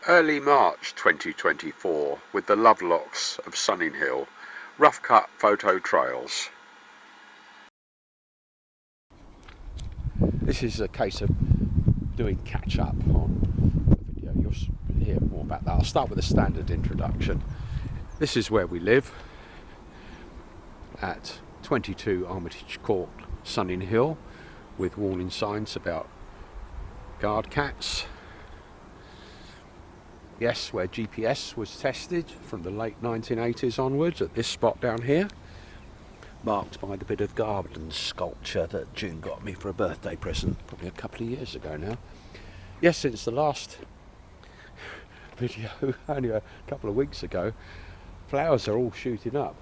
Early March 2024 with the Lovelocks of Sunninghill, rough cut photo trails. This is a case of doing catch up on the video. You'll hear more about that. I'll start with a standard introduction. This is where we live at 22 Armitage Court, Sunninghill, with warning signs about guard cats. Yes, where GPS was tested from the late 1980s onwards at this spot down here, marked by the bit of garden sculpture that June got me for a birthday present probably a couple of years ago now. Yes, since the last video only a couple of weeks ago, flowers are all shooting up.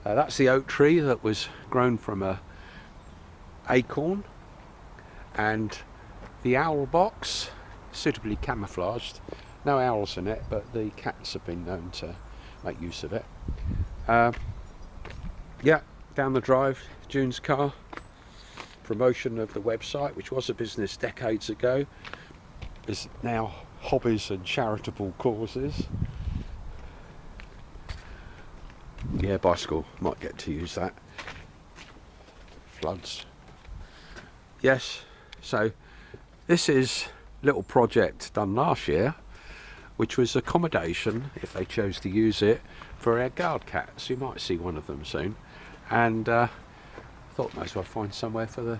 That's the oak tree that was grown from a acorn, and the owl box, suitably camouflaged. No owls in it, but the cats have been known to make use of it. Yeah, down the drive, June's car. Promotion of the website, which was a business decades ago, is now hobbies and charitable causes. Yeah, bicycle, might get to use that. Floods. Yes, so this is a little project done last year, which was accommodation, if they chose to use it, for our guard cats. You might see one of them soon. And I thought might as well find somewhere for the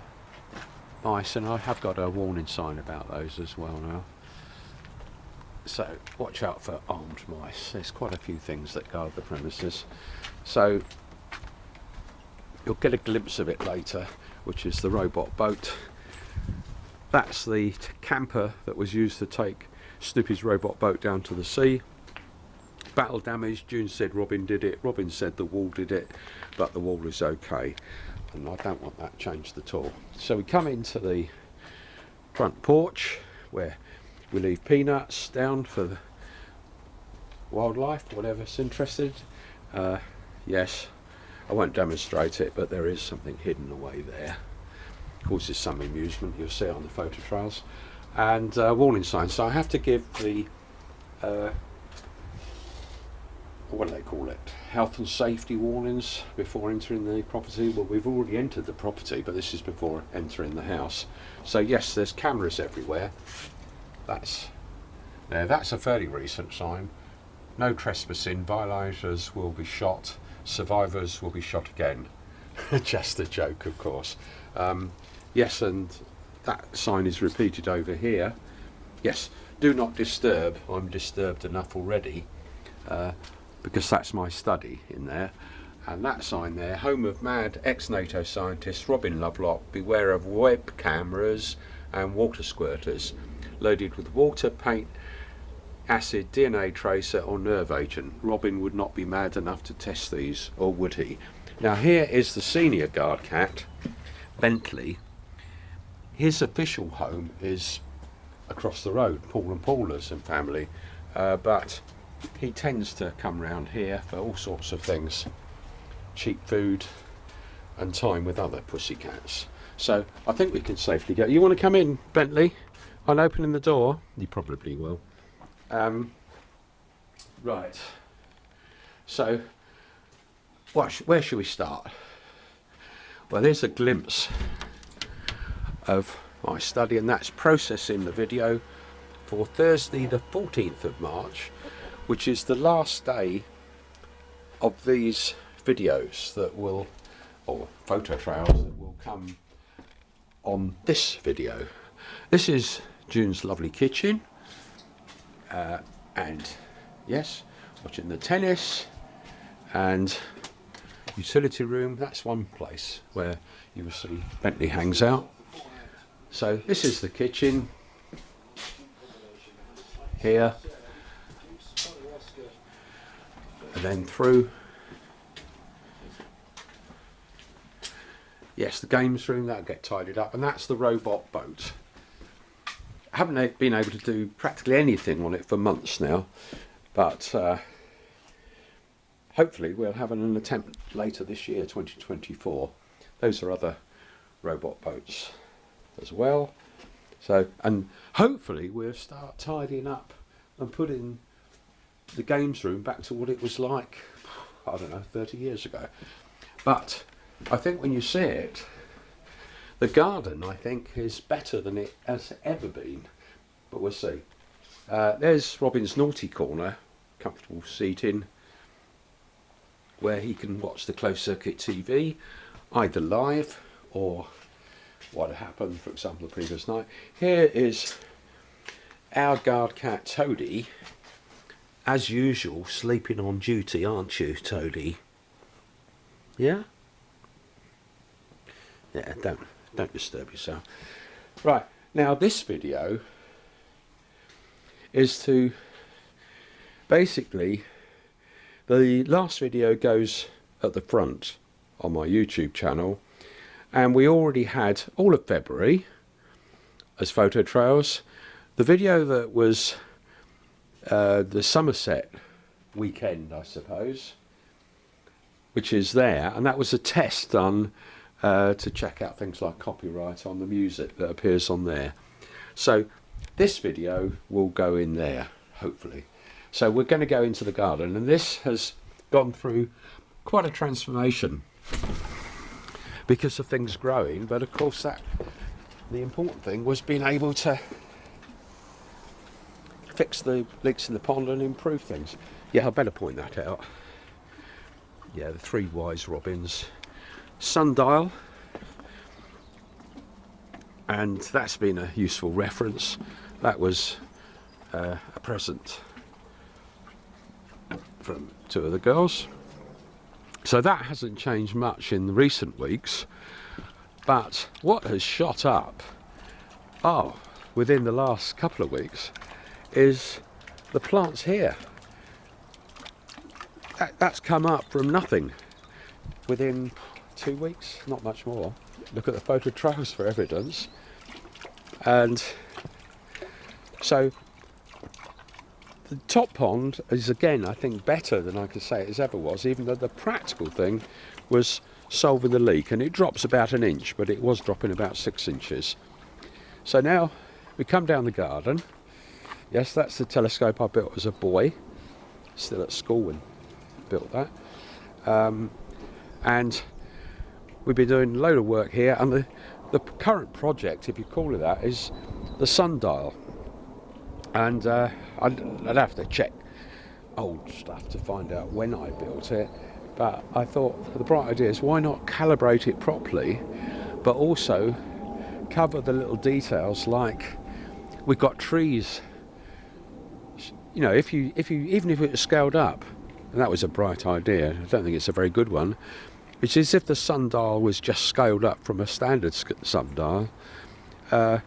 mice, and I have got a warning sign about those as well now. So watch out for armed mice. There's quite a few things that guard the premises. So you'll get a glimpse of it later, which is the robot boat. That's the camper that was used to take Snoopy's robot boat down to the sea. Battle damage. June said Robin did it. Robin said the wall did it, but the wall is okay, and I don't want that changed at all. So we come into the front porch where we leave peanuts down for the wildlife, whatever's interested. Yes, I won't demonstrate it, but there is something hidden away there. Causes some amusement. You'll see it on the photo trails. And warning signs. So I have to give the what do they call it, health and safety warnings before entering the property. Well, we've already entered the property, but this is before entering the house. So yes, there's cameras everywhere. That's a fairly recent sign. No trespassing, violators will be shot, survivors will be shot again. Just a joke, of course. Yes, and that sign is repeated over here. Yes, do not disturb. I'm disturbed enough already, because that's my study in there. And that sign there, home of mad ex-NATO scientist Robin Lovelock, beware of web cameras and water squirters loaded with water, paint, acid, DNA tracer or nerve agent. Robin would not be mad enough to test these, or would he? Now here is the senior guard cat, Bentley. His official home is across the road, Paul and Paula's and family, but he tends to come round here for all sorts of things, cheap food and time with other pussycats. So I think we can safely go. You want to come in, Bentley? I'm opening the door. You probably will. Right. So where should we start? Well, there's a glimpse of my study, and that's processing the video for Thursday the 14th of March, which is the last day of these videos that will, or photo trails that will come on this video. This is June's lovely kitchen, and yes, watching the tennis, and utility room. That's one place where you will see Bentley hangs out. So this is the kitchen here, and then through. Yes, the games room, that'll get tidied up, and that's the robot boat. I haven't been able to do practically anything on it for months now, but hopefully we'll have an attempt later this year, 2024. Those are other robot boats as well. So, and hopefully we'll start tidying up and putting the games room back to what it was like, I don't know, 30 years ago. But I think when you see it, the garden, I think, is better than it has ever been. But we'll see. There's Robin's naughty corner, comfortable seating, where he can watch the closed circuit TV, either live or what happened, for example, the previous night. Here is our guard cat Toadie, as usual, sleeping on duty, aren't you, Toadie? Yeah? Yeah, don't disturb yourself. Right, now this video is to basically, the last video goes at the front on my YouTube channel, and we already had all of February as photo trails. The video that was the Somerset weekend, I suppose, which is there, and that was a test done to check out things like copyright on the music that appears on there. So this video will go in there, hopefully. So we're going to go into the garden, and this has gone through quite a transformation because of things growing, but of course the important thing was being able to fix the leaks in the pond and improve things. Yeah, I better point that out. Yeah, the 3 wise robins. Sundial, and that's been a useful reference. That was a present from 2 of the girls. So that hasn't changed much in the recent weeks, but what has shot up within the last couple of weeks is the plants here. That's come up from nothing within 2 weeks, not much more. Look at the photo trails for evidence. And so the top pond is, again, I think better than I could say it as ever was, even though the practical thing was solving the leak, and it drops about 1 inch, but it was dropping about 6 inches. So now we come down the garden. Yes, that's the telescope I built as a boy, still at school when I built that. And we've been doing a load of work here, and the current project, if you call it that, is the sundial. And I'd have to check old stuff to find out when I built it, but I thought the bright idea is, why not calibrate it properly, but also cover the little details, like we've got trees. You know, even if it was scaled up, and that was a bright idea, I don't think it's a very good one, which is if the sundial was just scaled up from a standard sundial,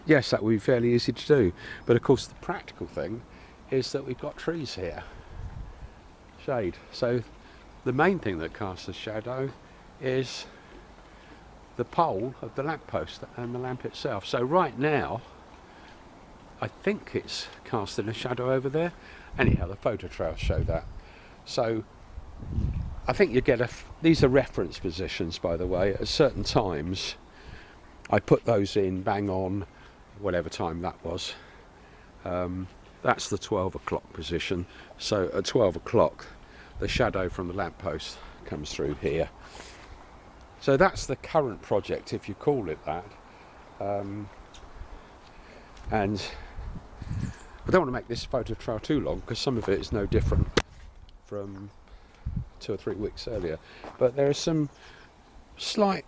yes, that would be fairly easy to do. But of course the practical thing is that we've got trees here, shade. So the main thing that casts a shadow is the pole of the lamppost and the lamp itself. So right now I think it's casting a shadow over there. Anyhow, the photo trails show that. So I think you get these are reference positions, by the way. At certain times I put those in bang on whatever time that was. That's the 12 o'clock position. So at 12 o'clock the shadow from the lamppost comes through here. So that's the current project, if you call it that. And I don't want to make this photo trail too long, because some of it is no different from 2 or 3 weeks earlier. But there are some slight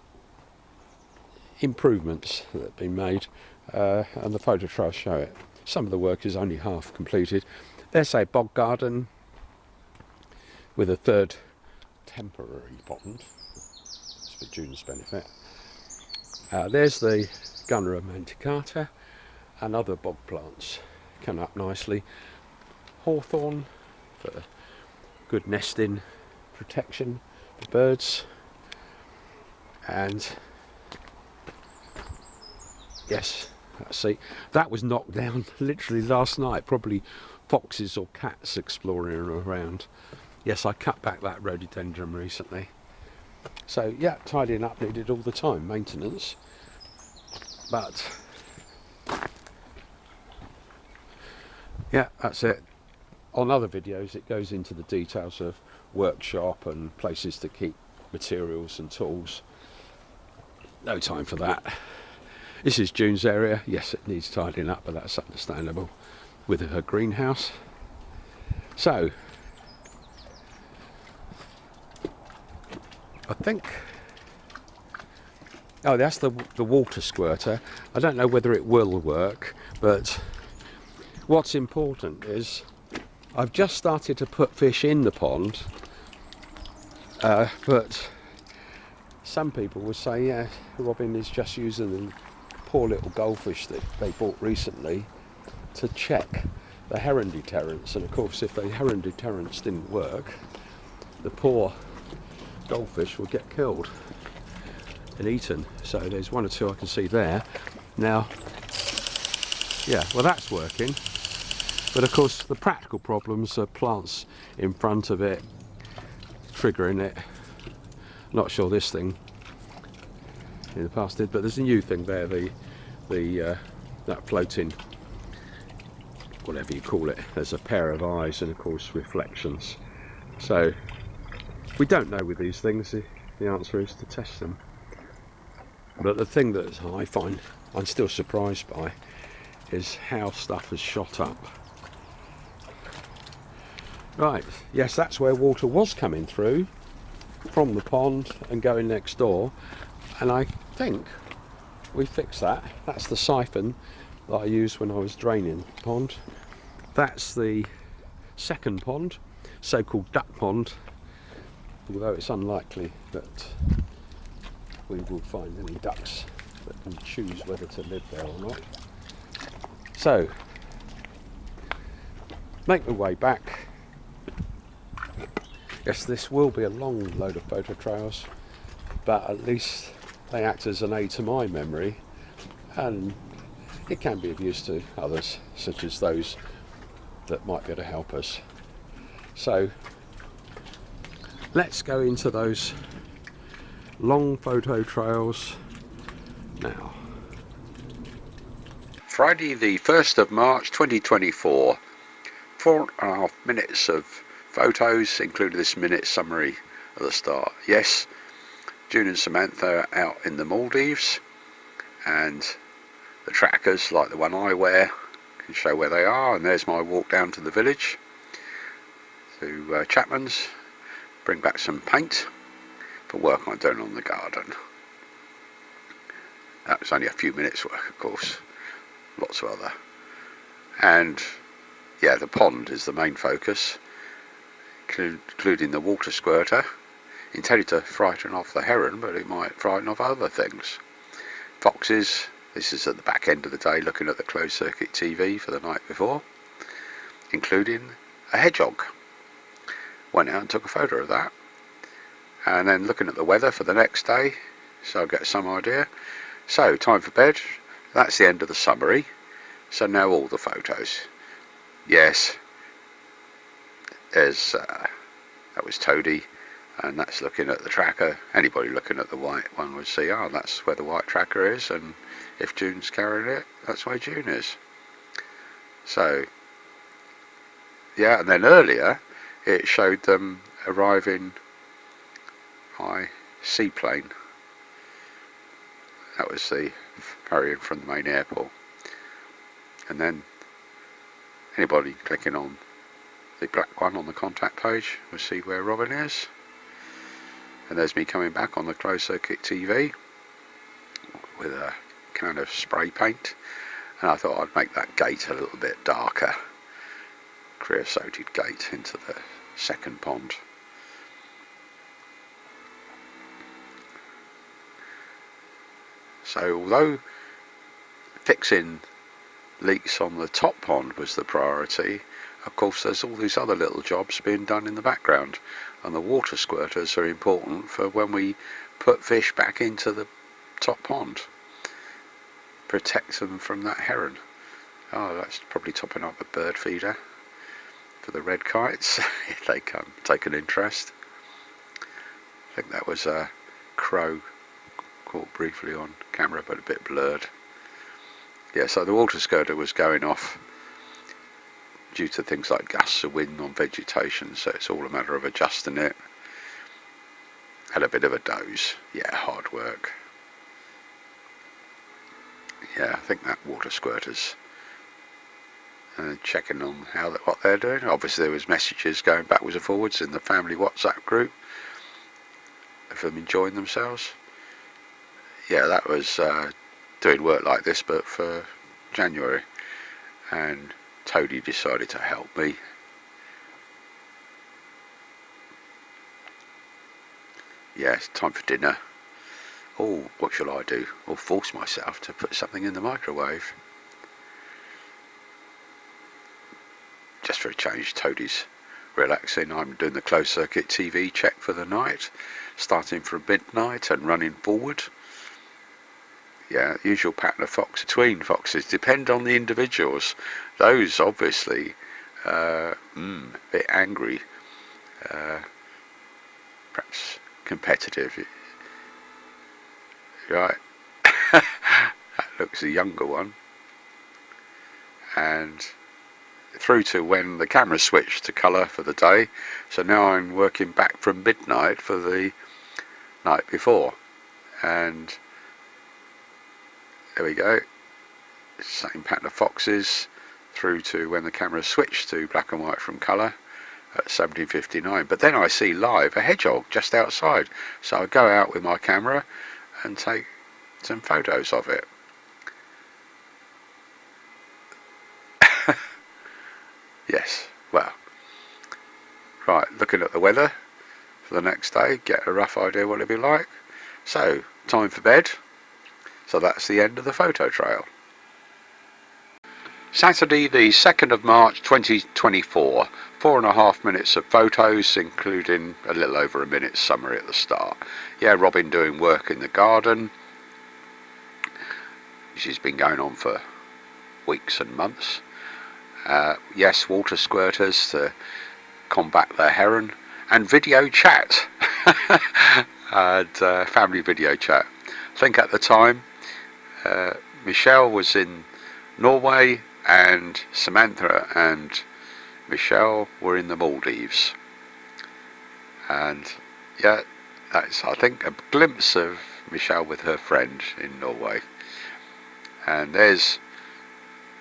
improvements that have been made, and the photo trails show it. Some of the work is only half completed. There's a bog garden with a 3rd temporary pond. It's for June's benefit. There's the Gunner manticata and other bog plants come up nicely. Hawthorn for good nesting protection for birds. And yes, let's see, that was knocked down literally last night, probably foxes or cats exploring around. Yes, I cut back that rhododendron recently. So yeah, tidying up needed all the time, maintenance. But yeah, that's it. on other videos it goes into the details of workshop and places to keep materials and tools. No time for that. This is June's area. Yes, it needs tidying up, but that's understandable with her greenhouse. So I think, oh, that's the water squirter. I don't know whether it will work, but what's important is I've just started to put fish in the pond, but some people will say, yeah, Robin is just using the poor little goldfish that they bought recently to check the heron deterrents. And of course, if the heron deterrents didn't work, the poor goldfish would get killed and eaten. So there's one or two I can see there. Now, yeah, well, that's working. But of course, the practical problems are plants in front of it, triggering it. Not sure this thing in the past did, but there's a new thing there, that floating, whatever you call it. There's a pair of eyes and of course reflections. So we don't know with these things. The answer is to test them. But the thing that I find I'm still surprised by is how stuff has shot up. Right, yes, that's where water was coming through from the pond and going next door, and I think we fixed that. That's the siphon that I used when I was draining the pond. That's the second pond, so-called duck pond, although it's unlikely that we will find any ducks that can choose whether to live there or not. So, make my way back. Yes, this will be a long load of photo trails, but at least they act as an aid to my memory, and it can be of use to others, such as those that might be able to help us. So let's go into those long photo trails now. Friday the 1st of March 2024, 4.5 minutes of photos, including this minute summary at the start. Yes, June and Samantha are out in the Maldives, and the trackers, like the one I wear, can show where they are. And there's my walk down to the village to Chapman's, bring back some paint for work I'm doing on the garden. That was only a few minutes work, of course, lots of other. And yeah, the pond is the main focus, including the water squirter, intended to frighten off the heron, but it might frighten off other things. Foxes, this is at the back end of the day, looking at the closed circuit TV for the night before, including a hedgehog. Went out and took a photo of that, and then looking at the weather for the next day, so I'll get some idea. So, time for bed. That's the end of the summary. So now all the photos. Yes, there's that was Toadie, and that's looking at the tracker. Anybody looking at the white one would see, oh, that's where the white tracker is, and if June's carrying it, that's where June is. So yeah, and then earlier it showed them arriving by seaplane. That was the ferry from the main airport. And then anybody clicking on the black one on the contact page will see where Robin is. And there's me coming back on the closed circuit TV with a can of spray paint, and I thought I'd make that gate a little bit darker, creosoted gate into the second pond. So although fixing leaks on the top pond was the priority, of course there's all these other little jobs being done in the background, and the water squirters are important for when we put fish back into the top pond. Protect them from that heron. Oh, that's probably topping up a bird feeder for the red kites if they come take an interest. I think that was a crow caught briefly on camera, but a bit blurred. Yeah, so the water skirter was going off due to things like gusts of wind on vegetation, so it's all a matter of adjusting it. Had a bit of a doze. Yeah, hard work. Yeah, I think that water squirter's checking on what they're doing. Obviously there was messages going backwards and forwards in the family WhatsApp group of them enjoying themselves. Yeah, that was doing work like this but for January, and Toadie decided to help me. Yeah, it's time for dinner. Oh, what shall I do? Or force myself to put something in the microwave. Just for a change, Toadie's relaxing. I'm doing the closed circuit TV check for the night, starting from midnight and running forward. Yeah, usual pattern of between foxes depend on the individuals. Those obviously a bit angry, perhaps competitive. Right, that looks a younger one, and through to when the camera switched to colour for the day. So now I'm working back from midnight for the night before, and there we go, same pattern of foxes through to when the camera switched to black and white from colour at 17:59. But then I see live a hedgehog just outside, so I go out with my camera and take some photos of it. Yes, well, right, looking at the weather for the next day, get a rough idea what it'll be like. So, time for bed. So that's the end of the photo trail. Saturday the 2nd of March 2024, 4.5 minutes of photos, including a little over a minute's summary at the start. Yeah, Robin doing work in the garden, which has been going on for weeks and months. Yes, water squirters to combat the heron, and video chat, and family video chat. I think at the time Michelle was in Norway and Samantha and Michelle were in the Maldives, and yeah, that's I think a glimpse of Michelle with her friend in Norway. And there's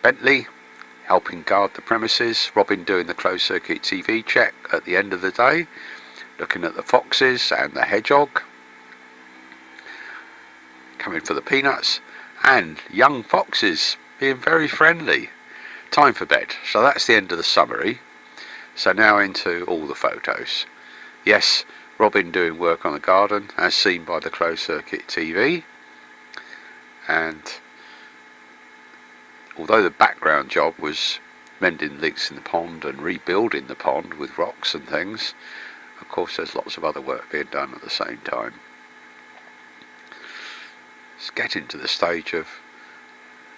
Bentley helping guard the premises, Robin doing the closed circuit TV check at the end of the day, looking at the foxes and the hedgehog coming for the peanuts, and young foxes being very friendly. Time for bed. So that's the end of the summary. So now into all the photos. Yes, Robin doing work on the garden as seen by the closed circuit TV, and although the background job was mending leaks in the pond and rebuilding the pond with rocks and things, of course there's lots of other work being done at the same time. It's getting to the stage of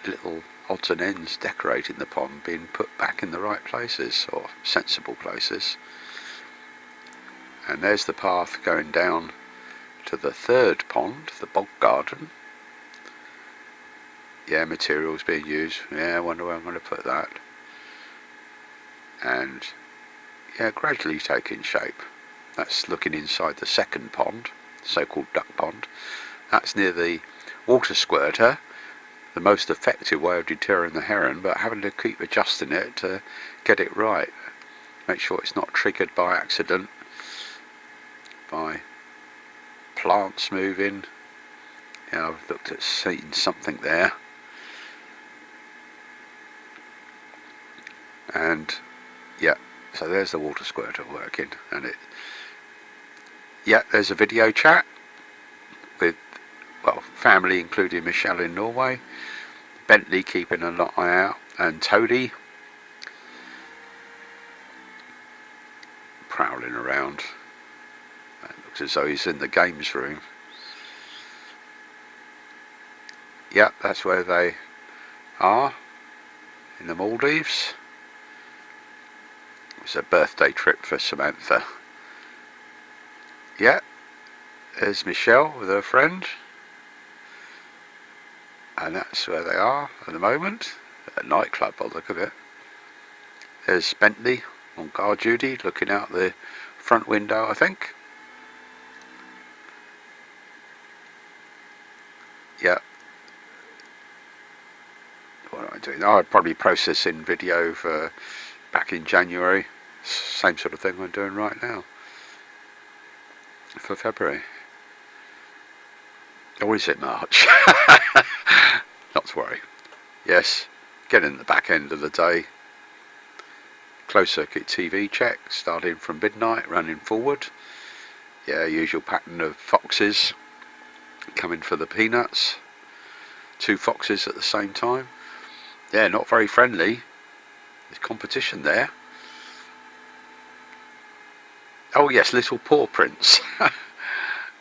little odds and ends decorating the pond being put back in the right places, or sensible places. And there's the path going down to the third pond, the bog garden. Yeah, materials being used. Yeah, I wonder where I'm going to put that. And yeah, gradually taking shape. That's looking inside the second pond, so-called duck pond. That's near the water squirter, the most effective way of deterring the heron, but having to keep adjusting it to get it right. Make sure it's not triggered by accident, by plants moving. Yeah, I've looked at seeing something there. And yeah, so there's the water squirter working, and there's a video chat with, well, family including Michelle in Norway, Bentley keeping an eye out, and Toadie prowling around. It looks as though he's in the games room. Yeah, that's where they are, in the Maldives. It was a birthday trip for Samantha. Yeah, there's Michelle with her friend, and that's where they are at the moment, at a nightclub by the look of it. There's Bentley on guard duty, looking out the front window, I think. Yeah. What am I doing? Oh, I'd probably processing video for back in January. Same sort of thing I'm doing right now for February. Or is it March? Not to worry. Yes, getting the back end of the day. Closed circuit TV check, starting from midnight, running forward. Yeah, usual pattern of foxes coming for the peanuts. 2 foxes at the same time. Yeah, not very friendly. There's competition there. Oh yes, little paw prints.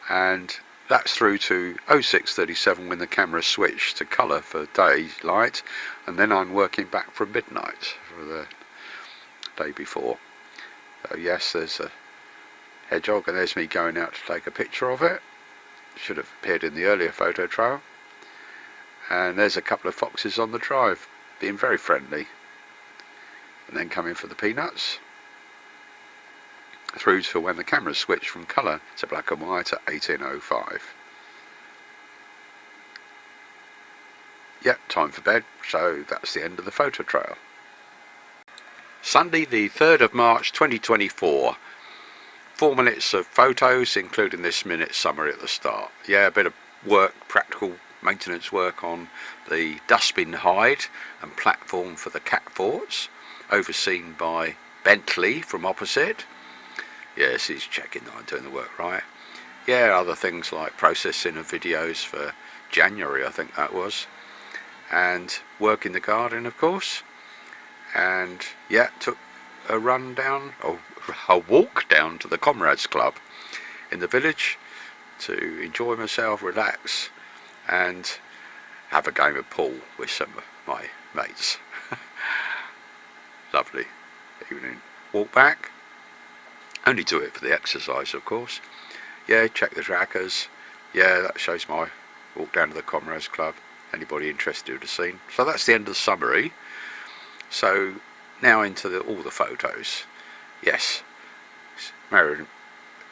And that's through to 06:37 when the camera switched to colour for daylight, and then I'm working back from midnight for the day before. So yes, there's a hedgehog, and there's me going out to take a picture of it. Should have appeared in the earlier photo trail. And there's a couple of foxes on the drive, being very friendly. And then coming for the peanuts. Through to when the camera switched from colour to black and white at 18:05. Yep, time for bed, so that's the end of the photo trail. Sunday the 3rd of March 2024. 4 minutes of photos, including this minute summary at the start. Yeah, a bit of work, practical maintenance work on the dustbin hide and platform for the cat forts, overseen by Bentley from opposite. Yes, he's checking that I'm doing the work right. Yeah, other things like processing of videos for January, I think that was. And work in the garden, of course. And yeah, took a run down, or a walk down to the Comrades Club in the village to enjoy myself, relax, and have a game of pool with some of my mates. Lovely evening. Walk back. Only do it for the exercise, of course. Yeah, check the trackers. Yeah, that shows my walk down to the Comrades Club. Anybody interested would have seen. So that's the end of the summary. So now into all the photos. Yes, Marion,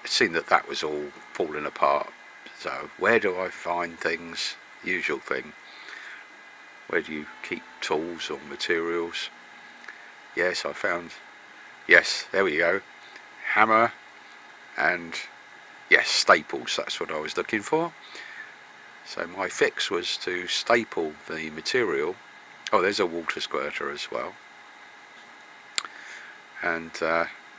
seen that was all falling apart. So where do I find things? Usual thing. Where do you keep tools or materials? Yes, I found. Yes, there we go. Hammer and yes, staples, that's what I was looking for. So my fix was to staple the material. Oh, there's a water squirter as well. And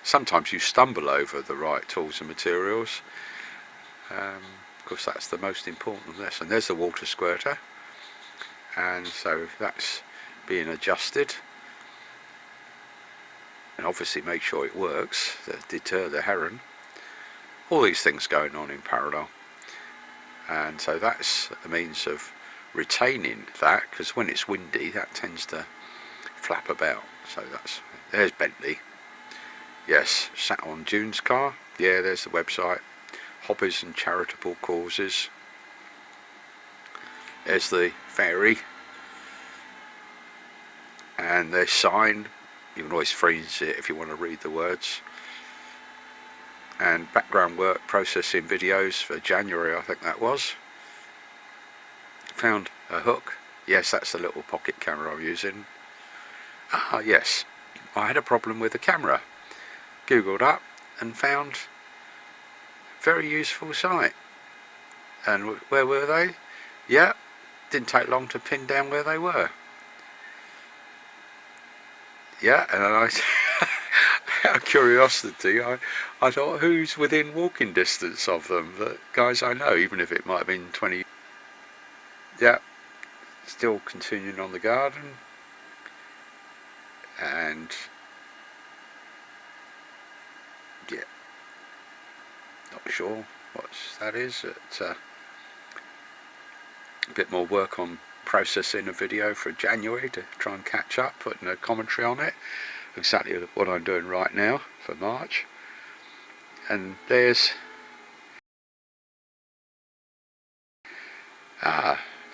sometimes you stumble over the right tools and materials. Of course, that's the most important lesson. There's the water squirter, and so that's being adjusted. And obviously make sure it works to deter the heron. All these things going on in parallel, and so that's a means of retaining that, because when it's windy that tends to flap about. So there's Bentley. Yes, sat on June's car. Yeah, there's the website, hobbies and charitable causes. There's the ferry, and there's sign. You can always freeze it if you want to read the words. And background work, processing videos for January, I think that was. Found a hook. Yes, that's the little pocket camera I'm using. Ah, yes, I had a problem with the camera. Googled up and found a very useful site. And where were they? Yeah, didn't take long to pin down where they were. Yeah, and I out of curiosity, I thought, who's within walking distance of them? The guys I know, even if it might have been 20. Yeah, still continuing on the garden, and yeah, not sure what that is. It's a bit more work on processing a video for January to try and catch up, putting a commentary on it. Exactly what I'm doing right now for March. And there's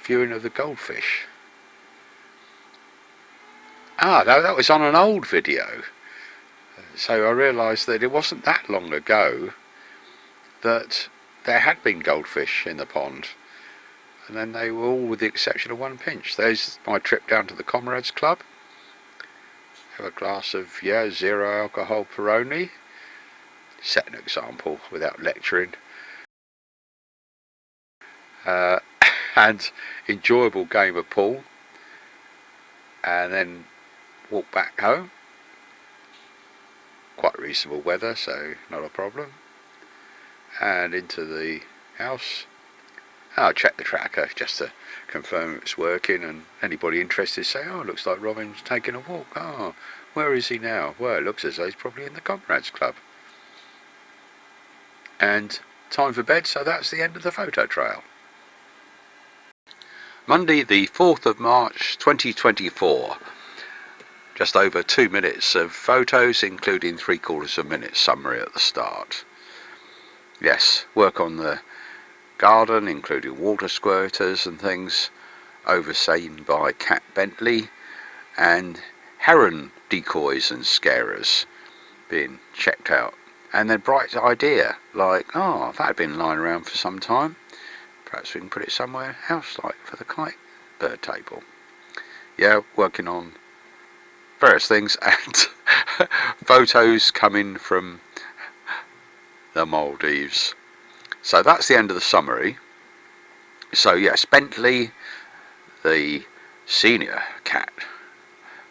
viewing of the goldfish. Ah, no, that was on an old video. So I realised that it wasn't that long ago that there had been goldfish in the pond, and then they were all, with the exception of one pinch. There's my trip down to the Comrades Club. Have a glass of, zero alcohol Peroni. Set an example without lecturing. Uh, and enjoyable game of pool, and then walk back home. Quite reasonable weather, so not a problem. And into the house. I'll check the tracker just to confirm it's working, and anybody interested say, oh, it looks like Robin's taking a walk. Oh, where is he now? Well, it looks as though he's probably in the Comrades Club. And time for bed, so that's the end of the photo trail. Monday the 4th of March 2024. Just over 2 minutes of photos, including 3/4 of a minute summary at the start. Yes, work on the garden, including water squirters and things, overseen by Cat Bentley, and heron decoys and scarers being checked out. And then bright idea, like, oh, that had been lying around for some time. Perhaps we can put it somewhere else, like for the kite bird table. Yeah, working on various things, and photos coming from the Maldives. So that's the end of the summary. So yes, Bentley, the senior cat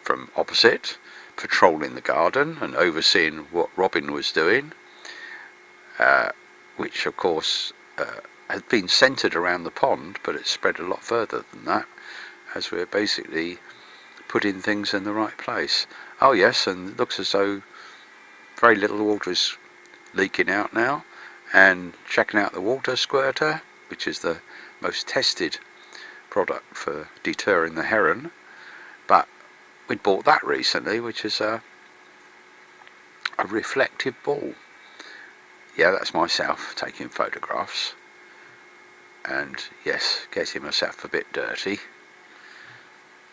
from opposite, patrolling the garden and overseeing what Robin was doing, which of course had been centred around the pond, but it spread a lot further than that, as we're basically putting things in the right place. Oh yes, and it looks as though very little water is leaking out now, and checking out the water squirter, which is the most tested product for deterring the heron. But we'd bought that recently, which is a reflective ball. Yeah, that's myself taking photographs, and yes, getting myself a bit dirty.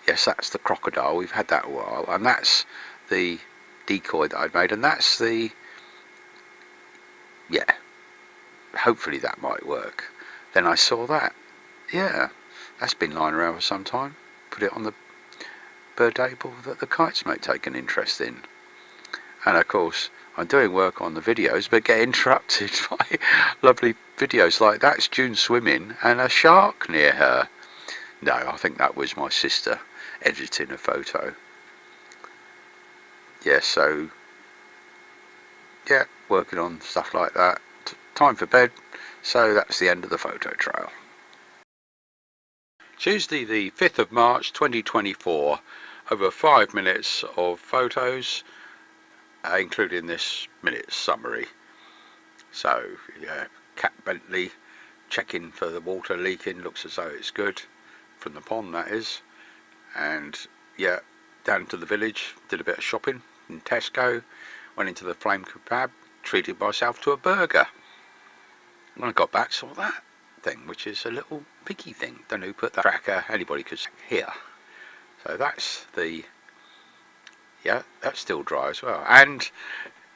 Yes, that's the crocodile. We've had that a while, and that's the decoy that I'd made, and that's the, hopefully that might work. Then I saw that, that's been lying around for some time. Put it on the bird table that the kites may take an interest in. And of course, I'm doing work on the videos, but get interrupted by lovely videos like that's June swimming and a shark near her. No, I think that was my sister editing a photo. So working on stuff like that. Time for bed, so that's the end of the photo trail. Tuesday the 5th of March 2024, over 5 minutes of photos, including this minute's summary. So Cat Bentley checking for the water leaking, looks as though it's good, from the pond that is. And down to the village, did a bit of shopping in Tesco, went into the Flame Kebab, treated myself to a burger. When I got back, saw that thing, which is a little piggy thing. Don't know who put that tracker, anybody could hear. So that's the, that's still dry as well. And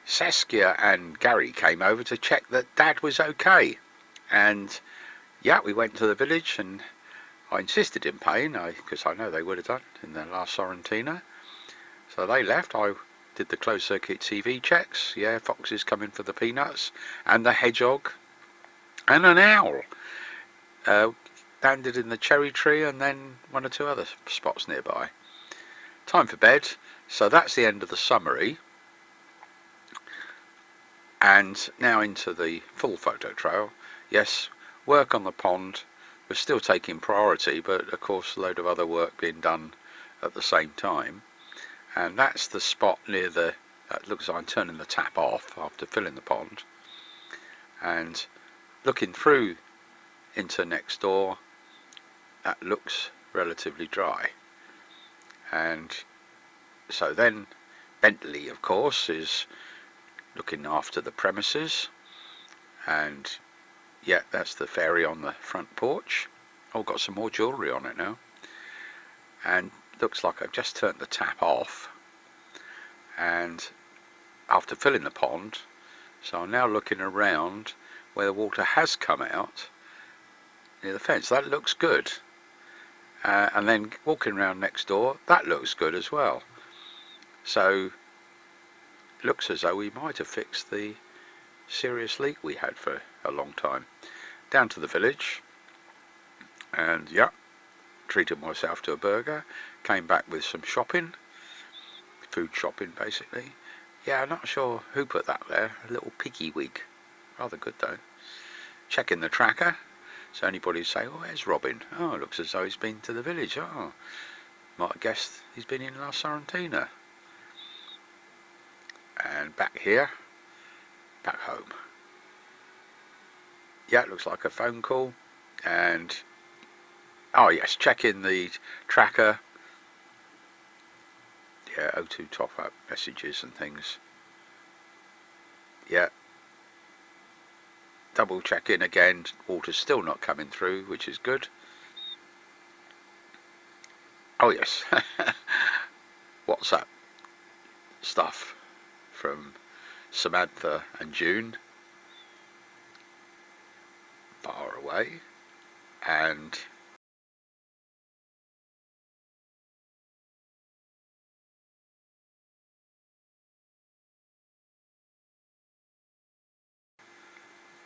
Saskia and Gary came over to check that Dad was okay. And we went to the village, and I insisted in paying, because I know they would have done in their last Sorrentina. So they left. I did the closed circuit TV checks. Foxes coming for the peanuts, and the hedgehog, and an owl landed in the cherry tree, and then one or two other spots nearby. Time for bed. So that's the end of the summary. And now into the full photo trail. Yes, work on the pond was still taking priority, but of course a load of other work being done at the same time. And that's the spot near the, it looks like I'm turning the tap off after filling the pond, and looking through into next door, that looks relatively dry. And so then Bentley, of course, is looking after the premises, and that's the fairy on the front porch. Got some more jewellery on it now. And looks like I've just turned the tap off, and after filling the pond, so I'm now looking around where the water has come out near the fence. That looks good. And then walking around next door, that looks good as well. So it looks as though we might have fixed the serious leak we had for a long time. Down to the village, and yeah, treated myself to a burger, came back with some shopping, food shopping basically. Yeah, I'm not sure who put that there, a little piggy wig, rather good though. Checking the tracker, so anybody say, oh, where's Robin? Oh, it looks as though he's been to the village. Oh, might have guessed he's been in La Sorrentina. And back here, back home. Yeah, it looks like a phone call. And oh yes, checking the tracker. Yeah, O2 top up messages and things. Yeah, double checking again, water's still not coming through, which is good. Oh yes, WhatsApp stuff from Samantha and June, far away, and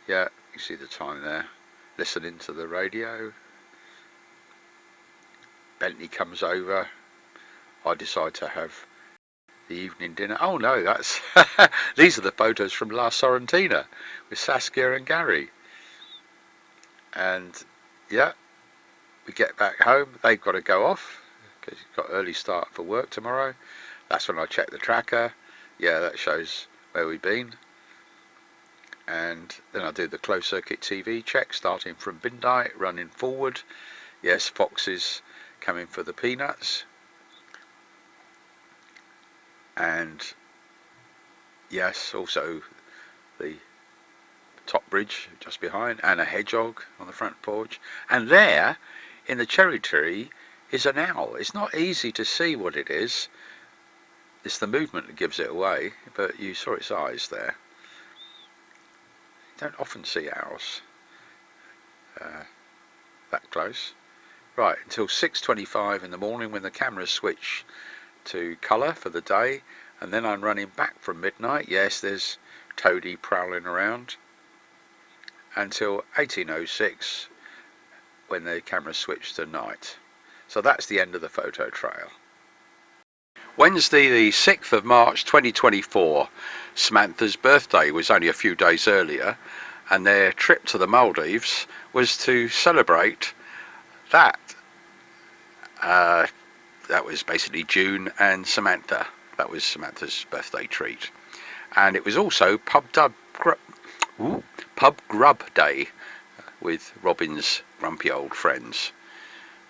yeah, you see the time there, listening to the radio. Bentley comes over, I decide to have the evening dinner. Oh no, that's these are the photos from La Sorrentina with Saskia and Gary. And yeah, we get back home, they've got to go off because you've got early start for work tomorrow. That's when I check the tracker. Yeah, that shows where we've been. And then I do the closed circuit TV check, starting from midnight, running forward. Yes, Fox's coming for the peanuts. And yes, also the top bridge just behind, and a hedgehog on the front porch. And there, in the cherry tree, is an owl. It's not easy to see what it is. It's the movement that gives it away, but you saw its eyes there. You don't often see owls that close. Right, until 6:25 in the morning when the cameras switch to colour for the day, and then I'm running back from midnight. Yes, there's Toadie prowling around, until 18:06 when the cameras switch to night. So that's the end of the photo trail. Wednesday the 6th of March 2024, Samantha's birthday was only a few days earlier, and their trip to the Maldives was to celebrate that. That was basically June and Samantha. That was Samantha's birthday treat. And it was also pub grub day with Robin's grumpy old friends.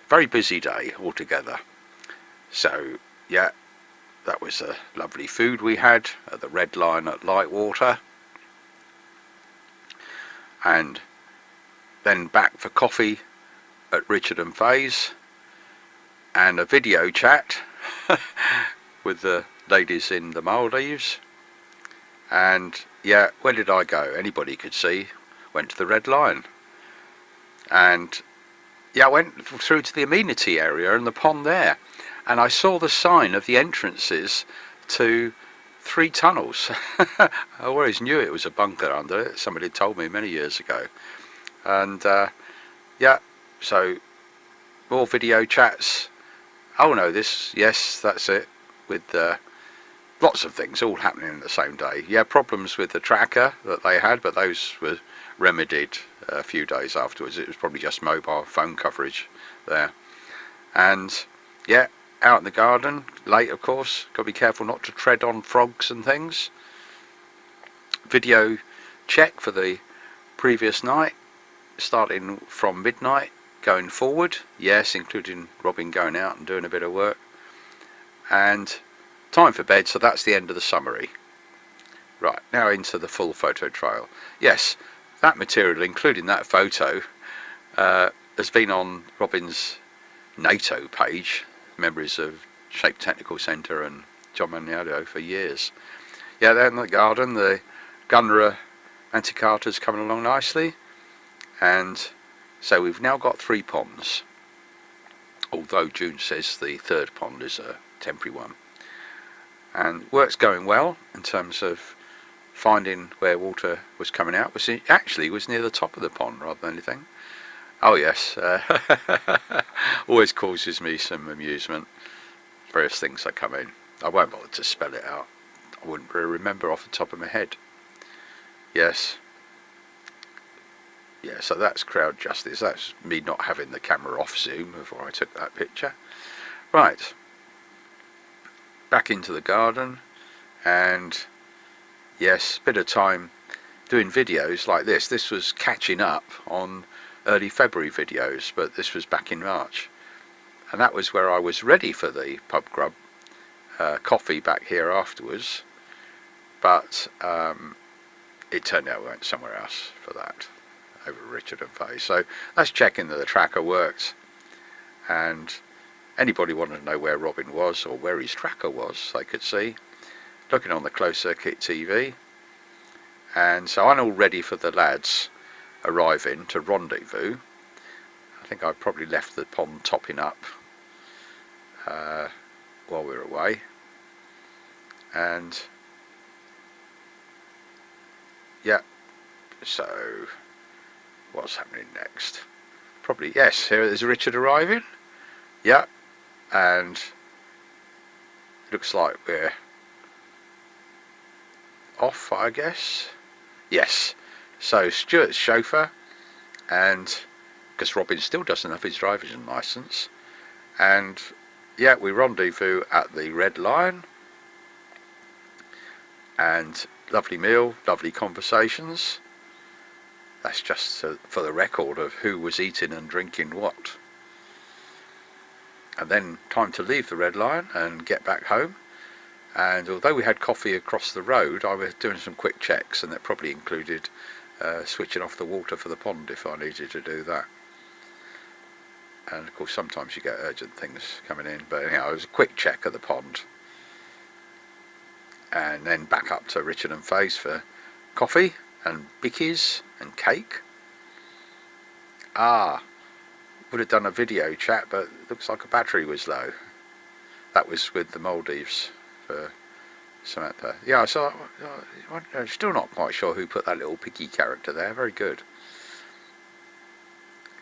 Very busy day altogether. So yeah, that was a lovely food we had at the Red Lion at Lightwater. And then back for coffee at Richard and Faye's, and a video chat with the ladies in the Maldives. And yeah, where did I go? Anybody could see. Went to the Red Lion. And yeah, I went through to the amenity area and the pond there, and I saw the sign of the entrances to 3 tunnels. I always knew it was a bunker under it. Somebody told me many years ago. And yeah, so more video chats. Oh no, yes, that's it, with lots of things all happening on the same day. Yeah, problems with the tracker that they had, but those were remedied a few days afterwards. It was probably just mobile phone coverage there. And yeah, out in the garden, late of course, got to be careful not to tread on frogs and things. Video check for the previous night, starting from midnight going forward, yes, including Robin going out and doing a bit of work, and time for bed. So that's the end of the summary. Right, now into the full photo trail. Yes, that material, including that photo, has been on Robin's NATO page memories of Shape Technical Centre and John Maniato for years. Yeah, there in the garden, the Gunnerer Anticarta's coming along nicely, and so we've now got 3 ponds, although June says the 3rd pond is a temporary one. And work's going well in terms of finding where water was coming out. It actually was near the top of the pond rather than anything. Oh yes, always causes me some amusement. Various things that come in. I won't bother to spell it out. I wouldn't really remember off the top of my head. Yes. Yeah, so that's crowd justice. That's me not having the camera off zoom before I took that picture. Right. Back into the garden, and yes, bit of time doing videos like this. This was catching up on early February videos, but this was back in March. And that was where I was ready for the pub grub coffee back here afterwards, but it turned out we went somewhere else for that, over Richard and Faye. So that's checking that the tracker worked, and anybody wanted to know where Robin was or where his tracker was, they could see, looking on the closed circuit TV. And so I'm all ready for the lads arriving to rendezvous. I think I probably left the pond topping up while we were away, and yeah, so what's happening next? Probably, yes, here is Richard arriving. Yeah, and looks like we're off, I guess. Yes, so Stuart's chauffeur, and because Robin still doesn't have his driver's licence, and yeah, we rendezvous at the Red Lion, and lovely meal, lovely conversations. That's just for the record of who was eating and drinking what. And then time to leave the Red Lion and get back home. And although we had coffee across the road, I was doing some quick checks, and that probably included switching off the water for the pond if I needed to do that. And of course sometimes you get urgent things coming in, but anyhow, it was a quick check of the pond. And then back up to Richard and Faye's for coffee and bickies and cake. Would have done a video chat, but looks like a battery was low. That was with the Maldives for Samantha. Yeah, so I'm still not quite sure who put that little piggy character there. Very good.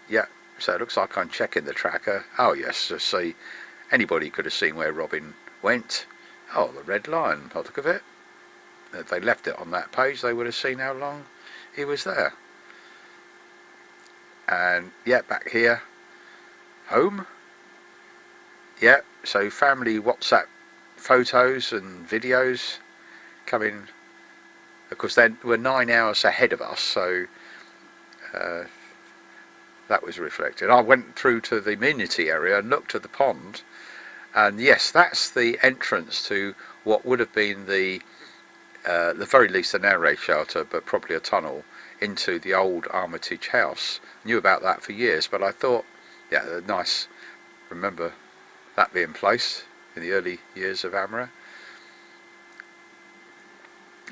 Yeah, so it looks like I'm checking the tracker. Oh yes, so see, anybody could have seen where Robin went. Oh, the Red Lion, by the look of it. If they left it on that page, they would have seen how long he was there. And yeah, back here, home. Yeah, so family WhatsApp photos and videos coming. Of course, they were 9 hours ahead of us, so that was reflected. I went through to the amenity area and looked at the pond, and yes, that's the entrance to what would have been the very least a narrow shelter, but probably a tunnel into the old Armitage house. Knew about that for years, but I thought, yeah, nice. Remember that being placed in the early years of Amara.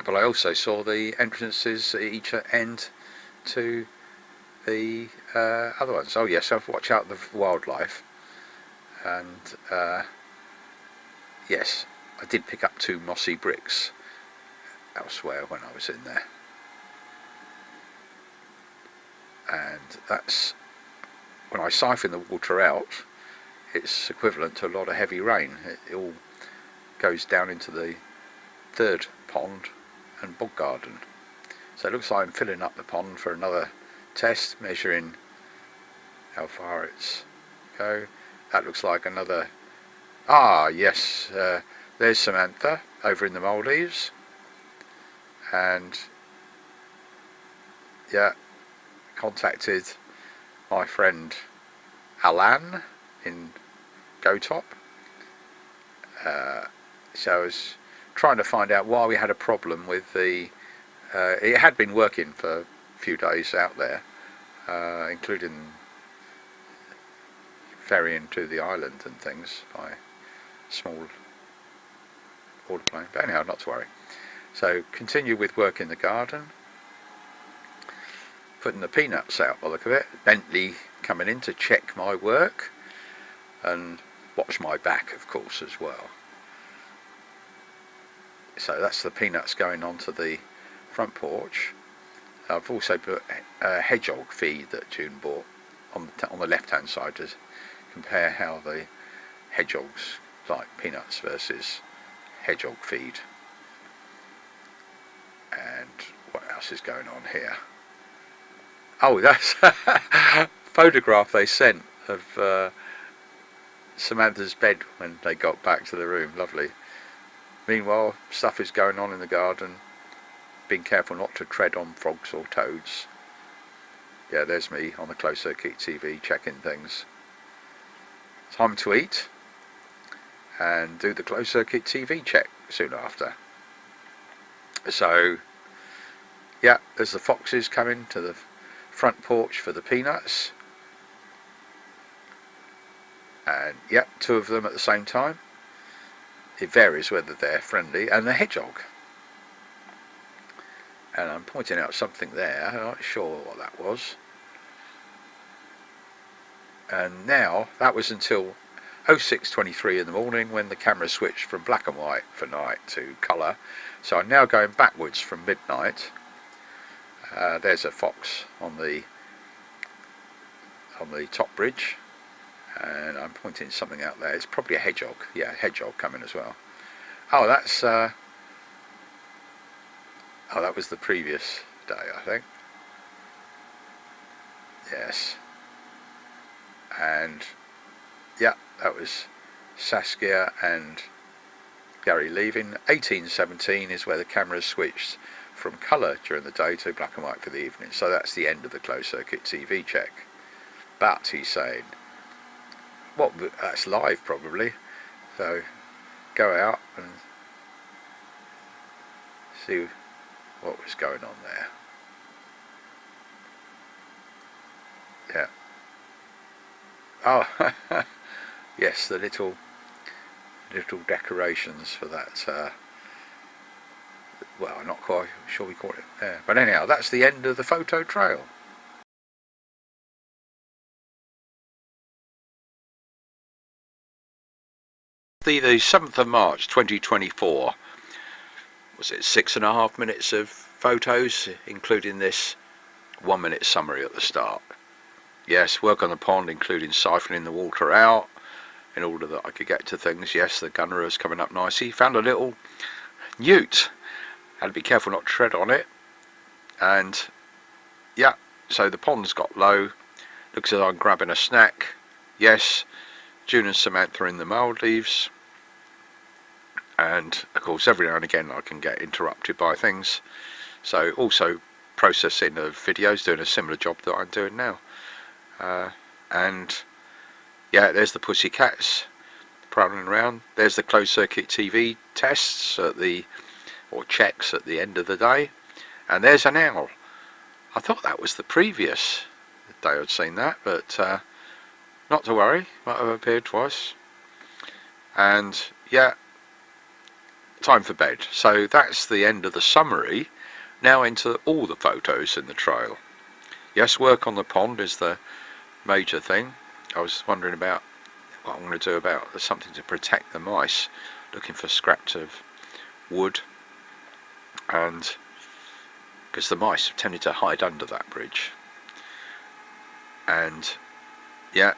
But I also saw the entrances at each end to the other ones. Oh yes, so watch out the wildlife. And yes, I did pick up 2 mossy bricks elsewhere when I was in there. And that's when I siphon the water out, it's equivalent to a lot of heavy rain. It all goes down into the 3rd pond and bog garden. So it looks like I'm filling up the pond for another test, measuring how far it's go. That looks like another. Yes, there's Samantha over in the Maldives, and yeah, contacted my friend Alan in GoTop. So I was trying to find out why we had a problem with the. It had been working for a few days out there, including ferrying to the island and things by small water plane. But anyhow, not to worry. So continue with work in the garden, putting the peanuts out by the look of it. Bentley coming in to check my work and watch my back, of course, as well. So that's the peanuts going onto the front porch. I've also put a hedgehog feed that June bought on the left hand side to compare how the hedgehogs like peanuts versus hedgehog feed. And what else is going on here? Oh, that's a photograph they sent of Samantha's bed when they got back to the room. Lovely. Meanwhile, stuff is going on in the garden. Being careful not to tread on frogs or toads. Yeah, there's me on the closed circuit TV checking things. Time to eat and do the closed circuit TV check soon after. So yeah, there's the foxes coming to the front porch for the peanuts, and yeah, 2 of them at the same time. It varies whether they're friendly. And the hedgehog, and I'm pointing out something there, I'm not sure what that was. And now that was until 06:23 in the morning when the camera switched from black and white for night to colour. So I'm now going backwards from midnight. There's a fox on the top bridge, and I'm pointing something out there. It's probably a hedgehog. Yeah, hedgehog coming as well. Oh, that's that was the previous day, I think. Yes. And yeah, that was Saskia and Gary leaving. 18:17 is where the cameras switched from colour during the day to black and white for the evening. So that's the end of the closed circuit TV check. But he's saying, well, that's live probably. So go out and see what was going on there. Yeah. Oh, yes, the little decorations for that. Well, I'm not quite sure we call it there. But anyhow, that's the end of the photo trail. The 7th of March 2024. Was it 6.5 minutes of photos, including this 1-minute summary at the start. Yes, work on the pond, including siphoning the water out in order that I could get to things. Yes, the gunner is coming up nicely. Found a little newt. Had to be careful not to tread on it. And yeah, so the pond's got low. Looks as though I'm grabbing a snack. Yes, June and Samantha in the Maldives. And of course, every now and again I can get interrupted by things. So also processing of videos, doing a similar job that I'm doing now. And yeah, there's the pussycats prowling around. There's the closed circuit TV tests or checks at the end of the day. And there's an owl. I thought that was the previous day I'd seen that, but not to worry, might have appeared twice. And yeah, time for bed. So that's the end of the summary. Now into all the photos in the trail. Yes, work on the pond is the major thing. I was wondering about what I'm going to do about something to protect the mice, looking for scraps of wood, and because the mice have tended to hide under that bridge. And yeah,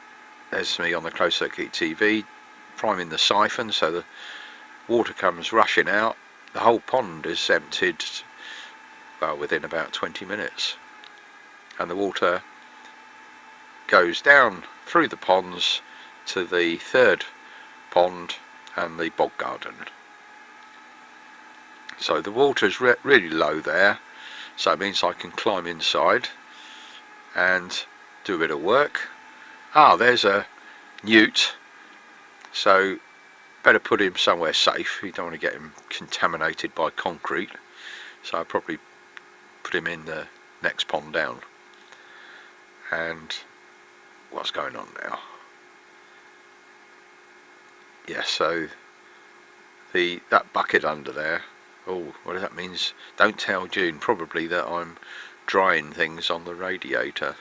there's me on the closed circuit TV priming the siphon so the water comes rushing out. The whole pond is emptied, well, within about 20 minutes, and the water goes down through the ponds to the 3rd pond and the bog garden. So the water is really low there, so it means I can climb inside and do a bit of work. There's a newt, so better put him somewhere safe. You don't want to get him contaminated by concrete, so I'll probably put him in the next pond down. And what's going on now? yeah, so that bucket under there, oh, what that means, don't tell June, probably that I'm drying things on the radiator.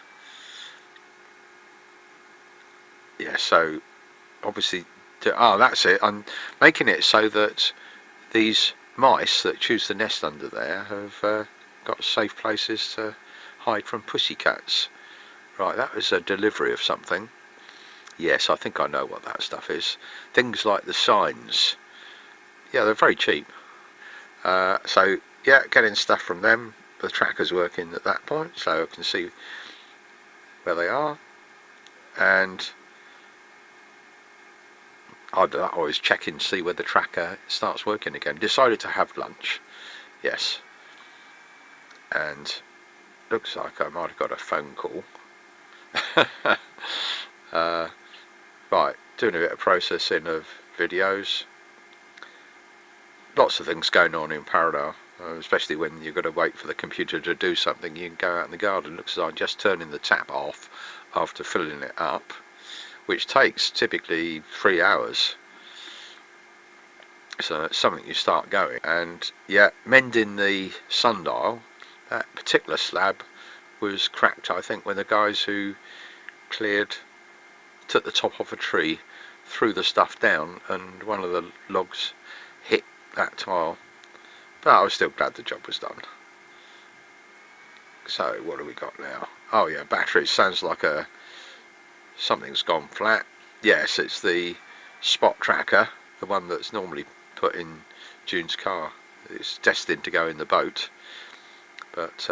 Yeah, so obviously, that's it, I'm making it so that these mice that choose the nest under there have got safe places to hide from pussycats. Right, that was a delivery of something. Yes, I think I know what that stuff is. Things like the signs. Yeah, they're very cheap. So, yeah, getting stuff from them. The tracker's working at that point, so I can see where they are. And I'd always check in to see where the tracker starts working again. Decided to have lunch. Yes. And looks like I might have got a phone call. Right, doing a bit of processing of videos. Lots of things going on in parallel, especially when you've got to wait for the computer to do something. You can go out in the garden. Looks like I'm just turning the tap off after filling it up, which takes typically 3 hours. So it's something you start going. And yeah, mending the sundial. That particular slab was cracked, I think, when the guys who took the top off a tree, threw the stuff down, and one of the logs hit that tile. But I was still glad the job was done. So what do we got now? Oh yeah, battery. Sounds like something's gone flat. Yes, it's the spot tracker, the one that's normally put in June's car. It's destined to go in the boat, but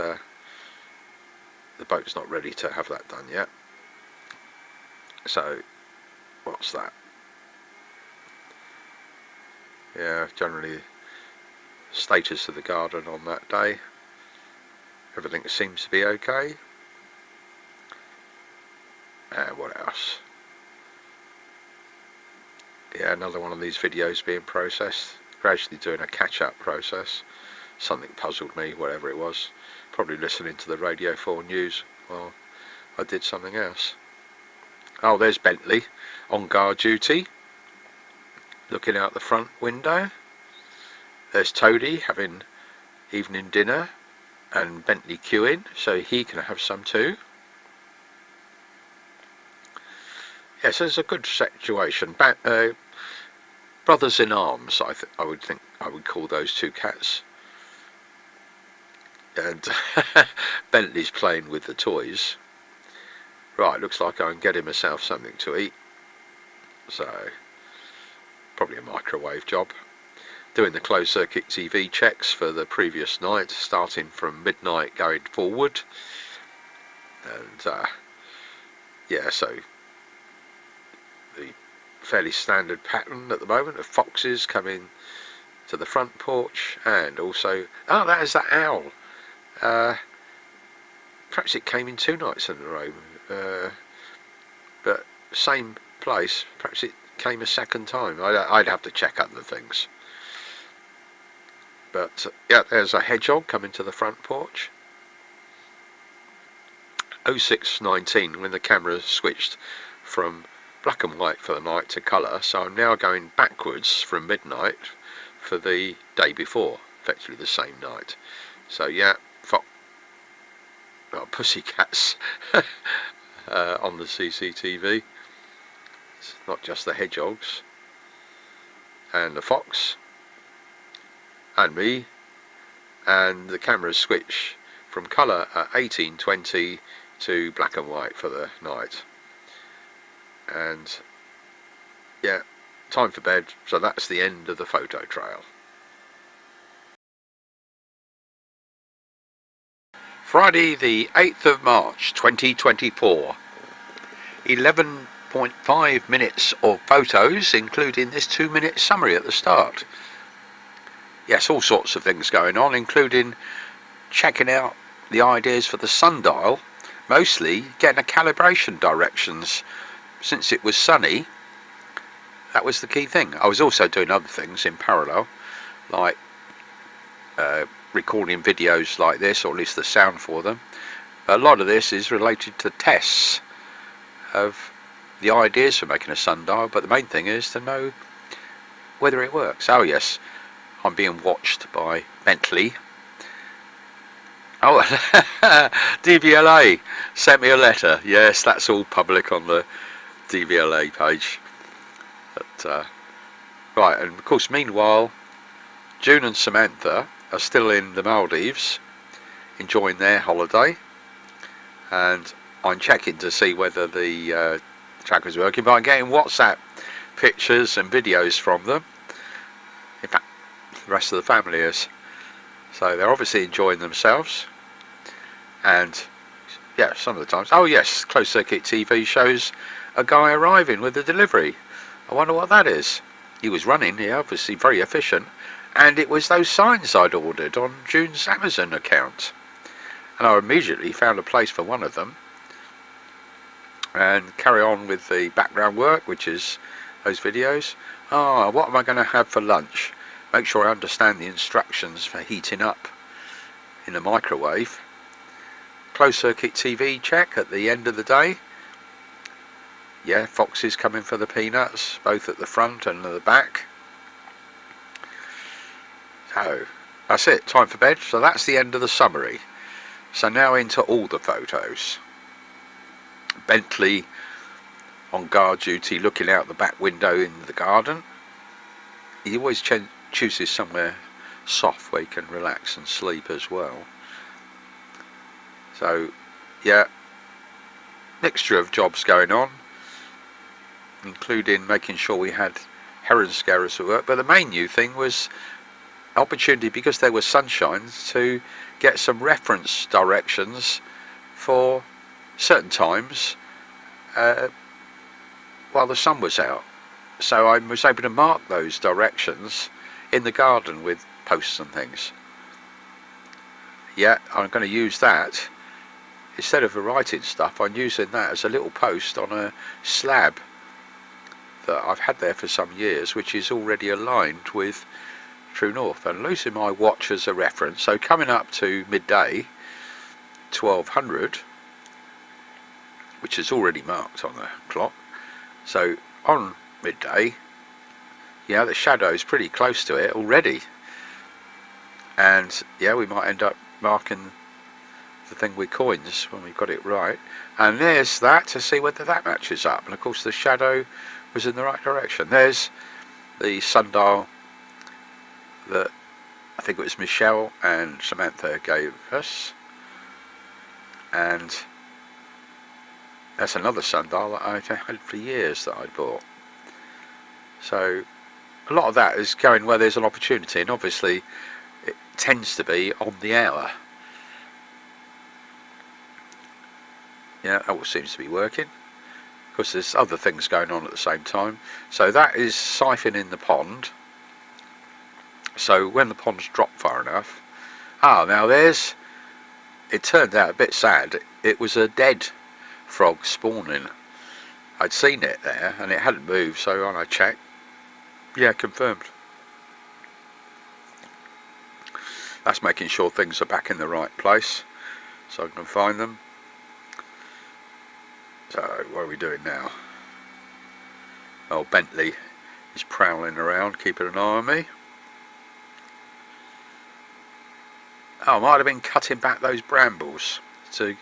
the boat's not ready to have that done yet. So what's that? Yeah, generally status of the garden on that day. Everything seems to be okay. And what else? Yeah, another one of these videos being processed. Gradually doing a catch-up process. Something puzzled me, whatever it was. Probably listening to the Radio 4 news while I did something else. Oh, there's Bentley on guard duty, looking out the front window. There's Toady having evening dinner, and Bentley queuing so he can have some too. Yes, it's a good situation. Brothers in arms, I would think I would call those two cats. And Bentley's playing with the toys. Right, looks like I'm getting myself something to eat. So, probably a microwave job. Doing the closed circuit TV checks for the previous night, starting from midnight going forward. And yeah, so the fairly standard pattern at the moment of foxes coming to the front porch, and also, oh, that is that owl. Perhaps it came in 2 nights in a row, but same place. Perhaps it came a second time. I'd have to check other things. But yeah, there's a hedgehog coming to the front porch. 06:19 when the camera switched from black and white for the night to colour, so I'm now going backwards from midnight for the day before, effectively the same night. So yeah, pussycats on the CCTV. It's not just the hedgehogs and the fox and me, and the camera switch from colour at 18:20 to black and white for the night. And yeah, time for bed, so that's the end of the photo trail. Friday the 8th of March 2024. 11.5 minutes of photos, including this 2-minute summary at the start. Yes, all sorts of things going on, including checking out the ideas for the sundial, mostly getting a calibration directions. Since it was sunny, that was the key thing. I was also doing other things in parallel, like recording videos like this, or at least the sound for them. A lot of this is related to tests of the ideas for making a sundial, but the main thing is to know whether it works. Oh yes, I'm being watched by Bentley. Oh, DVLA sent me a letter. Yes, that's all public on the DVLA page. But, right, and of course, meanwhile, June and Samantha are still in the Maldives, enjoying their holiday, and I'm checking to see whether the tracker's working, but I'm getting WhatsApp pictures and videos from them. In fact, the rest of the family is. So they're obviously enjoying themselves. And yeah, some of the times, oh yes, closed circuit TV shows a guy arriving with a delivery. I wonder what that is. He was running, yeah, obviously very efficient, and it was those signs I'd ordered on June's Amazon account. And I immediately found a place for one of them and carry on with the background work, which is those videos. What am I going to have for lunch? Make sure I understand the instructions for heating up in the microwave. Closed circuit TV check at the end of the day. Yeah, foxes coming for the peanuts, both at the front and at the back. So that's it, time for bed. So that's the end of the summary. So now into all the photos. Bentley on guard duty, looking out the back window in the garden. He always chooses somewhere soft where he can relax and sleep as well. So yeah, mixture of jobs going on, including making sure we had heron scarers at work. But the main new thing was opportunity, because there was sunshine, to get some reference directions for certain times while the sun was out. So I was able to mark those directions in the garden with posts and things. Yeah, I'm going to use that. Instead of writing stuff, I'm using that as a little post on a slab that I've had there for some years, which is already aligned with true north. And using my watch as a reference, so coming up to midday, 1200, which is already marked on the clock. So on midday, yeah, the shadow is pretty close to it already. And yeah, we might end up marking the thing with coins when we got it right. And there's that, to see whether that matches up. And of course the shadow was in the right direction. There's the sundial that I think it was Michelle and Samantha gave us, and that's another sundial that I've had for years that I bought. So a lot of that is going where there's an opportunity, and obviously it tends to be on the hour. Yeah, that all seems to be working, because there's other things going on at the same time. So that is siphoning the pond. So when the ponds drop far enough, now there's, it turned out a bit sad, it was a dead frog spawning. I'd seen it there and it hadn't moved, so when I checked, yeah, confirmed. That's making sure things are back in the right place so I can find them. So what are we doing now? Oh, Bentley is prowling around, keeping an eye on me. Oh, I might have been cutting back those brambles to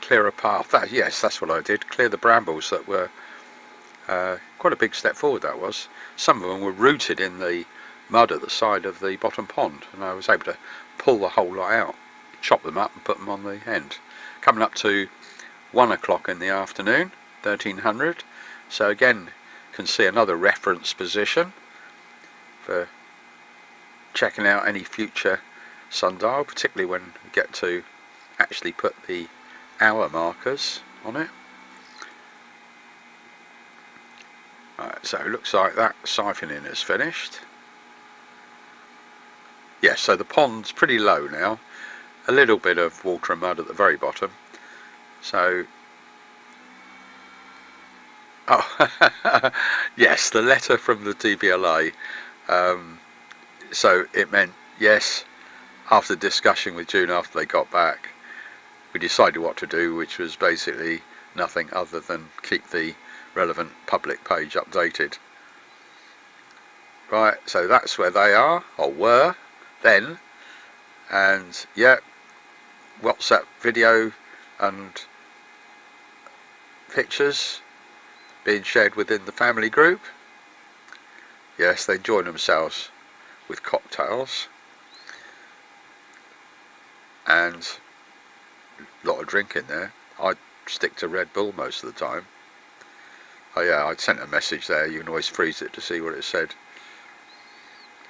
clear a path. Yes, that's what I did. Clear the brambles that were quite a big step forward, that was. Some of them were rooted in the mud at the side of the bottom pond, and I was able to pull the whole lot out, chop them up and put them on the end. Coming up to 1 o'clock in the afternoon, 1300. So again, can see another reference position for checking out any future sundial, particularly when we get to actually put the hour markers on it. Right, so it looks like that siphoning is finished. Yes, so the pond's pretty low now, a little bit of water and mud at the very bottom. So yes, the letter from the DVLA, so it meant, yes, after discussion with June after they got back, we decided what to do, which was basically nothing other than keep the relevant public page updated. Right, so that's where they are, or were, then. And yeah, WhatsApp video and pictures being shared within the family group. Yes, they enjoy themselves with cocktails and a lot of drinking there. I stick to Red Bull most of the time. Oh yeah, I'd sent a message there. You can always freeze it to see what it said.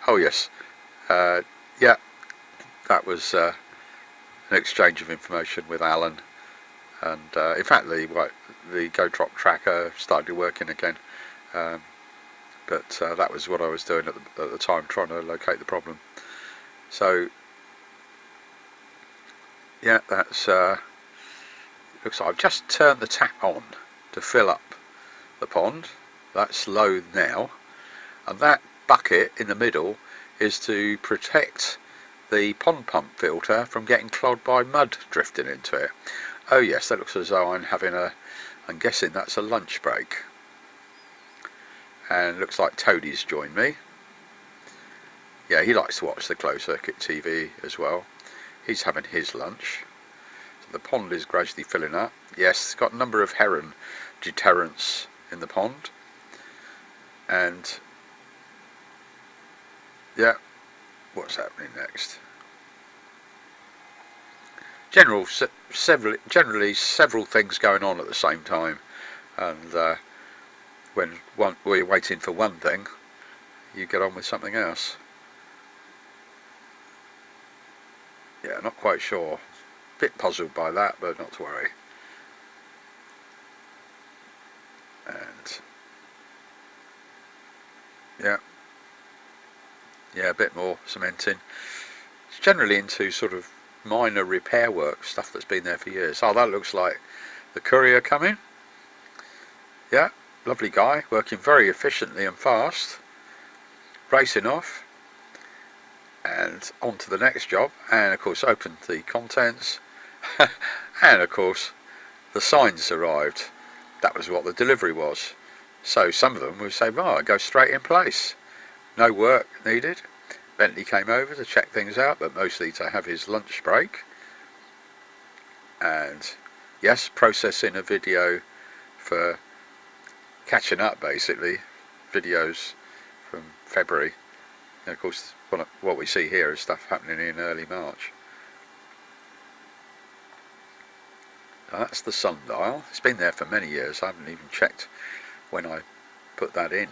Oh yes, yeah, that was an exchange of information with Alan, and in fact the GoTrop tracker started working again, but that was what I was doing at the time, trying to locate the problem. So yeah, that's looks like I've just turned the tap on to fill up the pond. That's low now, and that bucket in the middle is to protect the pond pump filter from getting clogged by mud drifting into it. Oh yes, that looks as though I'm guessing that's a lunch break. And looks like Toadie's joined me. Yeah, he likes to watch the closed circuit TV as well. He's having his lunch. So the pond is gradually filling up. Yes, it's got a number of heron deterrents in the pond. And yeah, what's happening next? Generally several things going on at the same time, and when you're waiting for one thing, you get on with something else. Yeah, not quite sure. Bit puzzled by that, but not to worry. And yeah, a bit more cementing. It's generally into sort of minor repair work, stuff that's been there for years. Oh, that looks like the courier coming. Yeah, lovely guy, working very efficiently and fast, racing off, and on to the next job. And of course opened the contents, and of course the signs arrived. That was what the delivery was. So some of them would say, right, go straight in place, no work needed. Bentley came over to check things out, but mostly to have his lunch break. And yes, processing a video for catching up, basically, videos from February. And of course, what we see here is stuff happening in early March. Now that's the sundial. It's been there for many years. I haven't even checked when I put that in.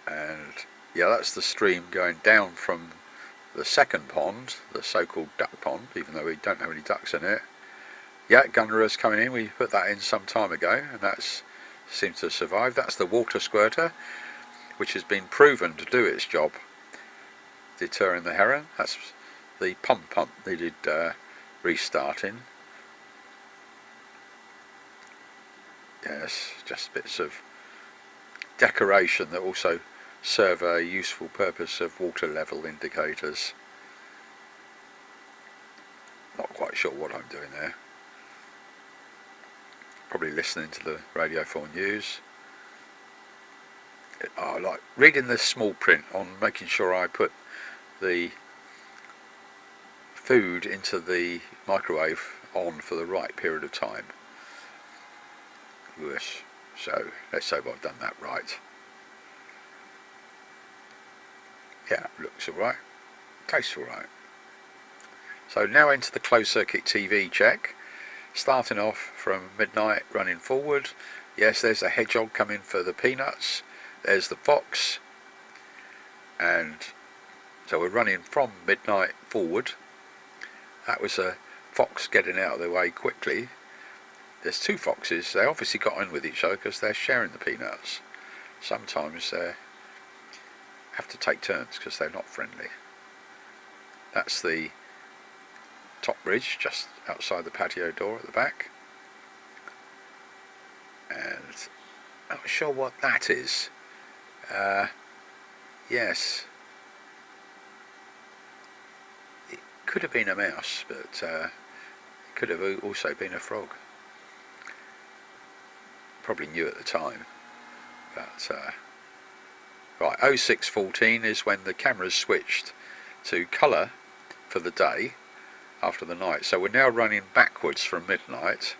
And yeah, that's the stream going down from the second pond, the so-called duck pond, even though we don't have any ducks in it. Yeah, Gunner's coming in. We put that in some time ago, and that seems to have survived. That's the water squirter, which has been proven to do its job, deterring the heron. That's the pump needed restarting. Yes, just bits of decoration that also serve a useful purpose of water level indicators. Not quite sure what I'm doing there. Probably listening to the Radio 4 News. I like reading the small print on making sure I put the food into the microwave on for the right period of time. Yes, so let's hope I've done that right. Yeah, looks alright, tastes alright. So now into the closed circuit TV check, starting off from midnight running forward. Yes, there's a hedgehog coming for the peanuts, there's the fox, and so we're running from midnight forward. That was a fox getting out of the way quickly. There's two foxes. They obviously got on with each other because they're sharing the peanuts. Sometimes they have to take turns because they're not friendly. That's the top bridge just outside the patio door at the back. And I'm not sure what that is. Yes. It could have been a mouse, but it could have also been a frog. Probably knew at the time, but Right, 0614 is when the camera's switched to colour for the day after the night. So we're now running backwards from midnight.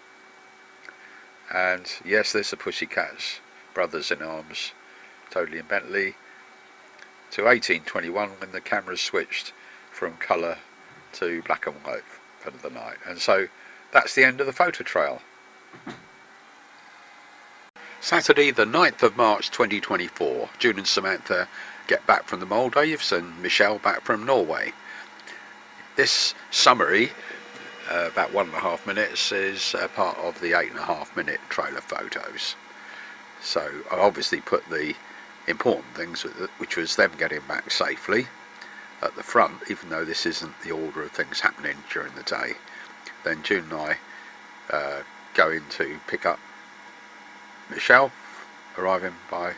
And yes, there's the Pussycats, Brothers in Arms, Totally and Bentley, to 1821 when the camera's switched from colour to black and white for the night. And so that's the end of the photo trail. Saturday the 9th of March 2024, June and Samantha get back from the Maldives and Michelle back from Norway. This summary, about 1.5 minutes, is part of the 8.5 minute trail of photos. So I obviously put the important things, which was them getting back safely, at the front, even though this isn't the order of things happening during the day. Then June and I going to pick up Michelle, arriving by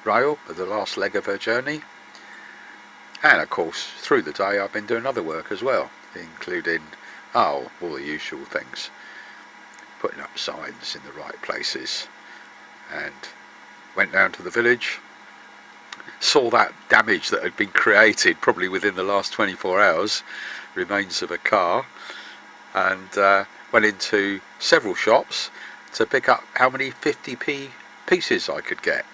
rail for the last leg of her journey. And of course through the day I've been doing other work as well, including all the usual things, putting up signs in the right places, and went down to the village, saw that damage that had been created probably within the last 24 hours, remains of a car, and went into several shops to pick up how many 50p pieces I could get.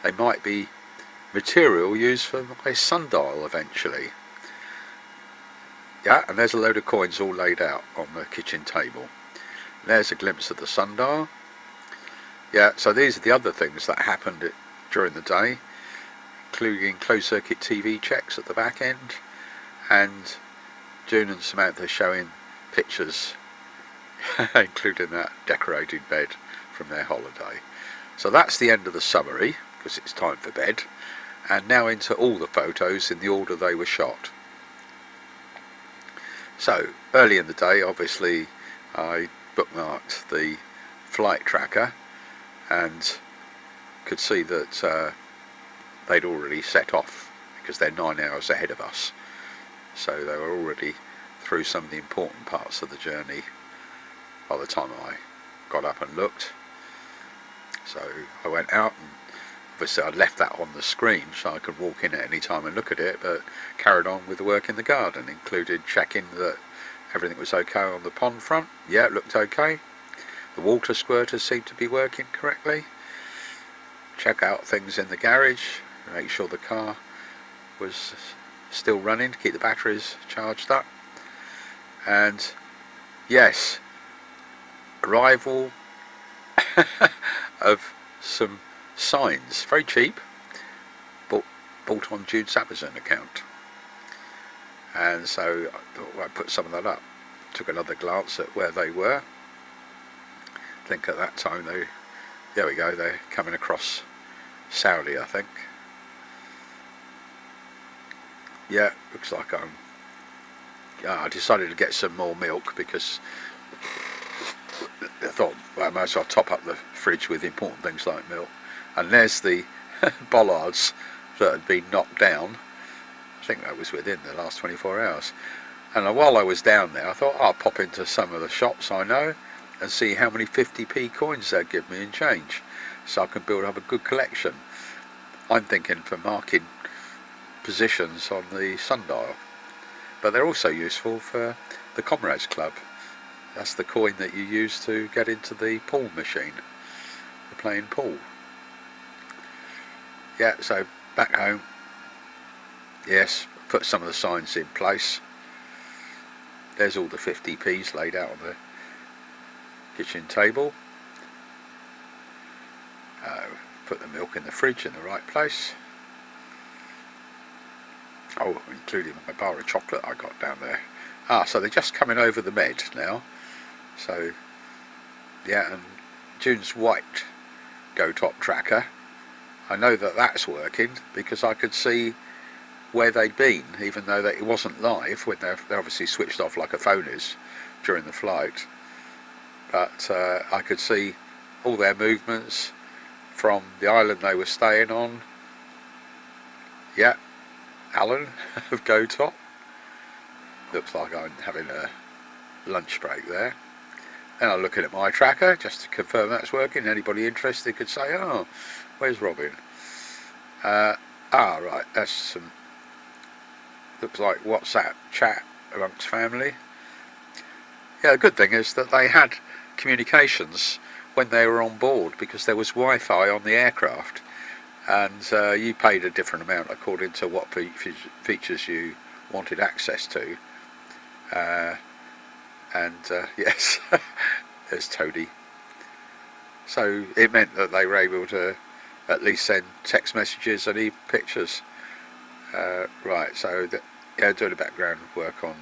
They might be material used for my sundial eventually. Yeah, and there's a load of coins all laid out on the kitchen table. There's a glimpse of the sundial. Yeah, so these are the other things that happened during the day, including closed circuit TV checks at the back end, and June and Samantha showing pictures including that decorated bed from their holiday. So that's the end of the summary, because it's time for bed, and now into all the photos in the order they were shot. So early in the day, obviously I bookmarked the flight tracker and could see that they'd already set off, because they're 9 hours ahead of us, so they were already through some of the important parts of the journey by the time I got up and looked. So I went out, and obviously I'd left that on the screen so I could walk in at any time and look at it, but carried on with the work in the garden, included checking that everything was okay on the pond front. Yeah, it looked okay. The water squirter seemed to be working correctly. Check out things in the garage, make sure the car was still running to keep the batteries charged up. And yes, arrival of some signs, very cheap, but bought on Jude's Amazon account. And so I thought I'd put some of that up. Took another glance at where they were. I think at that time there we go, they're coming across Saudi, I think. Yeah, looks like I decided to get some more milk, because I thought, well, I might as well top up the fridge with important things like milk. And there's the bollards that had been knocked down. I think that was within the last 24 hours. And while I was down there, I thought I'll pop into some of the shops I know and see how many 50p coins they'd give me in change, so I can build up a good collection. I'm thinking for marking positions on the sundial, but they're also useful for the Comrades Club. That's the coin that you use to get into the pool machine, for playing pool. Yeah, so back home, yes, put some of the signs in place. There's all the 50p's laid out on the kitchen table. Put the milk in the fridge in the right place. Oh, including my bar of chocolate I got down there. So they're just coming over the med now. So yeah, and June's white Go Top tracker, I know that that's working, because I could see where they'd been, even though that it wasn't live when they're obviously switched off like a phone is during the flight. But I could see all their movements from the island they were staying on. Yeah, Alan of Go Top. Looks like I'm having a lunch break there. Then I'm looking at my tracker just to confirm that's working. Anybody interested could say, oh, where's Robin? Right, that's some, looks like WhatsApp chat amongst family. Yeah, the good thing is that they had communications when they were on board, because there was Wi-Fi on the aircraft, and you paid a different amount according to what features you wanted access to. Yes, there's Toadie. So it meant that they were able to at least send text messages and even pictures. Right, so doing the background work on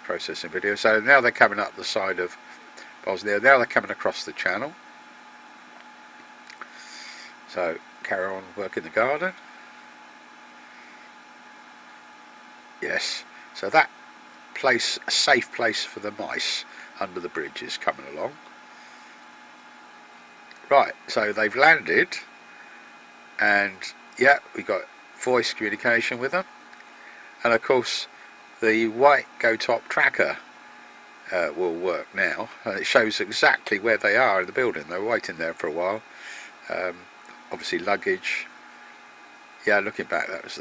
processing video. So now they're coming up the side of Bosnia. Now they're coming across the channel. So carry on working the garden. Yes, so that place, a safe place for the mice under the bridge, is coming along. Right, so they've landed, and yeah, we got voice communication with them, and of course the white go top tracker will work now, and it shows exactly where they are in the building. They were waiting there for a while. Obviously luggage. Yeah, looking back, that was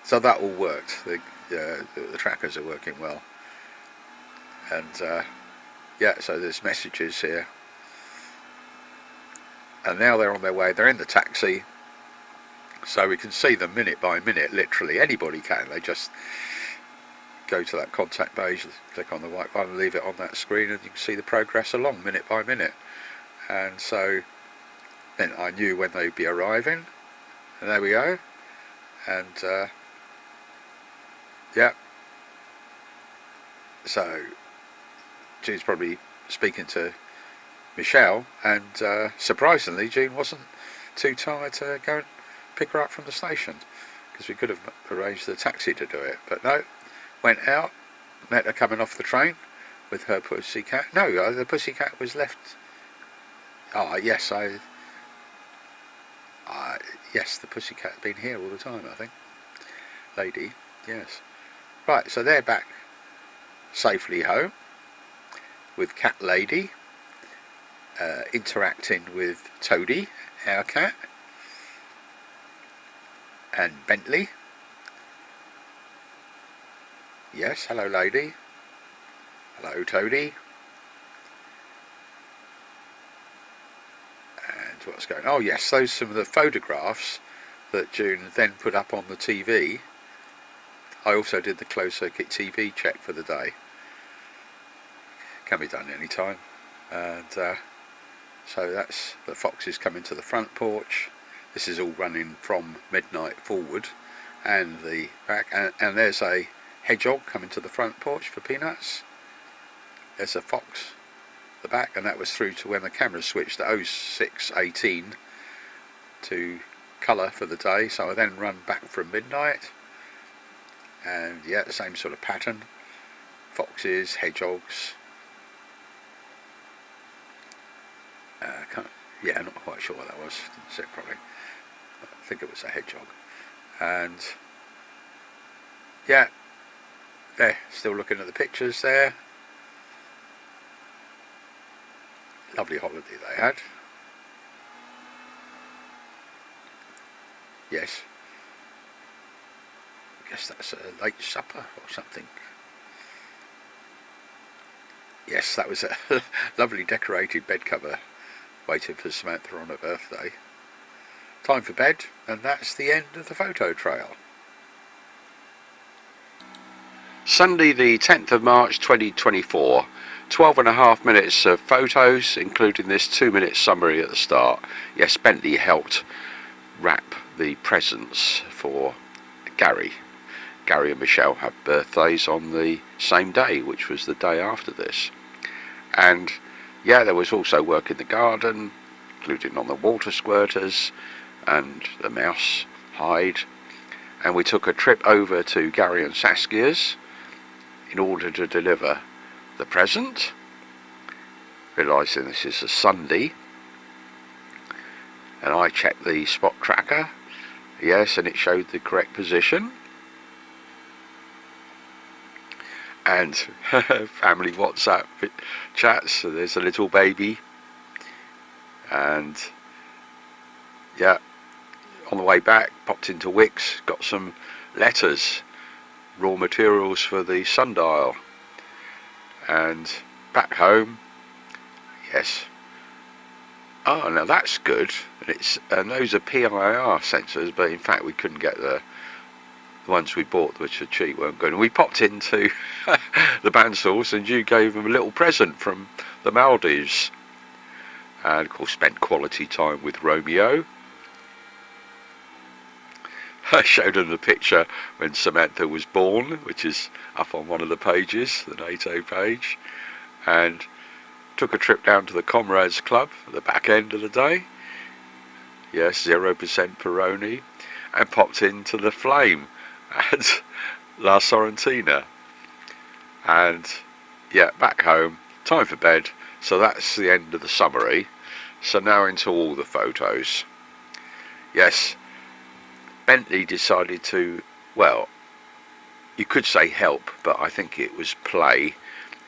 so that all worked. The trackers are working well, and yeah, so there's messages here, and now they're on their way. They're in the taxi, so we can see them minute by minute. Literally anybody can. They just go to that contact page, click on the white button, leave it on that screen, and you can see the progress along minute by minute. And so then I knew when they'd be arriving, and there we go. And yeah, so June's probably speaking to Michelle, and surprisingly June wasn't too tired to go and pick her up from the station, because we could have arranged the taxi to do it, but no, went out, met her coming off the train with her pussycat. No, the pussycat was left. Yes, yes, the pussycat had been here all the time, I think. Lady, yes. Right, so they're back safely home with Cat Lady interacting with Toadie, our cat, and Bentley. Yes, hello Lady. Hello Toadie. And what's going on? Oh yes, those are some of the photographs that June then put up on the TV. I also did the closed circuit TV check for the day. Can be done any time. And so that's the foxes coming to the front porch. This is all running from midnight forward, and the back, and there's a hedgehog coming to the front porch for peanuts. There's a fox, the back, and that was through to when the camera switched to 0618 to colour for the day. So I then run back from midnight, and yeah, the same sort of pattern. Foxes, hedgehogs. Yeah, not quite sure what that was. Didn't see it properly. I think it was a hedgehog. And yeah, there, still looking at the pictures there. Lovely holiday they had. Yes. I guess that's a late supper or something. Yes, that was a lovely decorated bed cover waiting for Samantha on her birthday. Time for bed, and that's the end of the photo trail. Sunday the 10th of March 2024. 12.5 minutes of photos, including this 2-minute summary at the start. Yes, Bentley helped wrap the presents for Gary. Gary and Michelle have birthdays on the same day, which was the day after this. And yeah, there was also work in the garden, including on the water squirters and the mouse hide. And we took a trip over to Gary and Saskia's in order to deliver the present, realising this is a Sunday. And I checked the spot tracker, yes, and it showed the correct position. And family WhatsApp chats, so there's a little baby, and yeah, On the way back, popped into Wickes, got some letters, raw materials for the sundial, and back home, yes. Oh, now that's good. And those are PIR sensors, but in fact we couldn't get the ones we bought, which are cheap, weren't good. And we popped into the bandsaws, and you gave them a little present from the Maldives. And of course spent quality time with Romeo. I showed them the picture when Samantha was born, which is up on one of the pages, the NATO page, and took a trip down to the Comrades Club at the back end of the day. Yes, 0% Peroni, and popped into the Flame at La Sorrentina. And yeah, back home, time for bed. So that's the end of the summary. So now into all the photos. Yes, Bentley decided to, well, you could say help, but I think it was play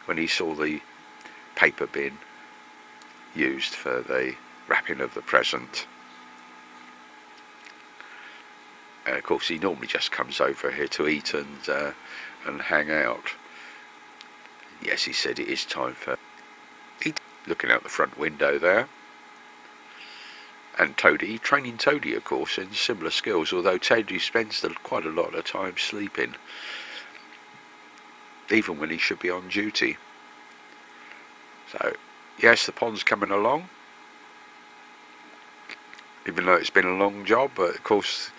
when he saw the paper bin used for the wrapping of the present. And of course he normally just comes over here to eat and hang out. Yes, he said it is time for eat. Looking out the front window there. And Toadie, training Toadie of course in similar skills, although Toadie spends quite a lot of time sleeping, even when he should be on duty. So yes, the pond's coming along, even though it's been a long job, but of course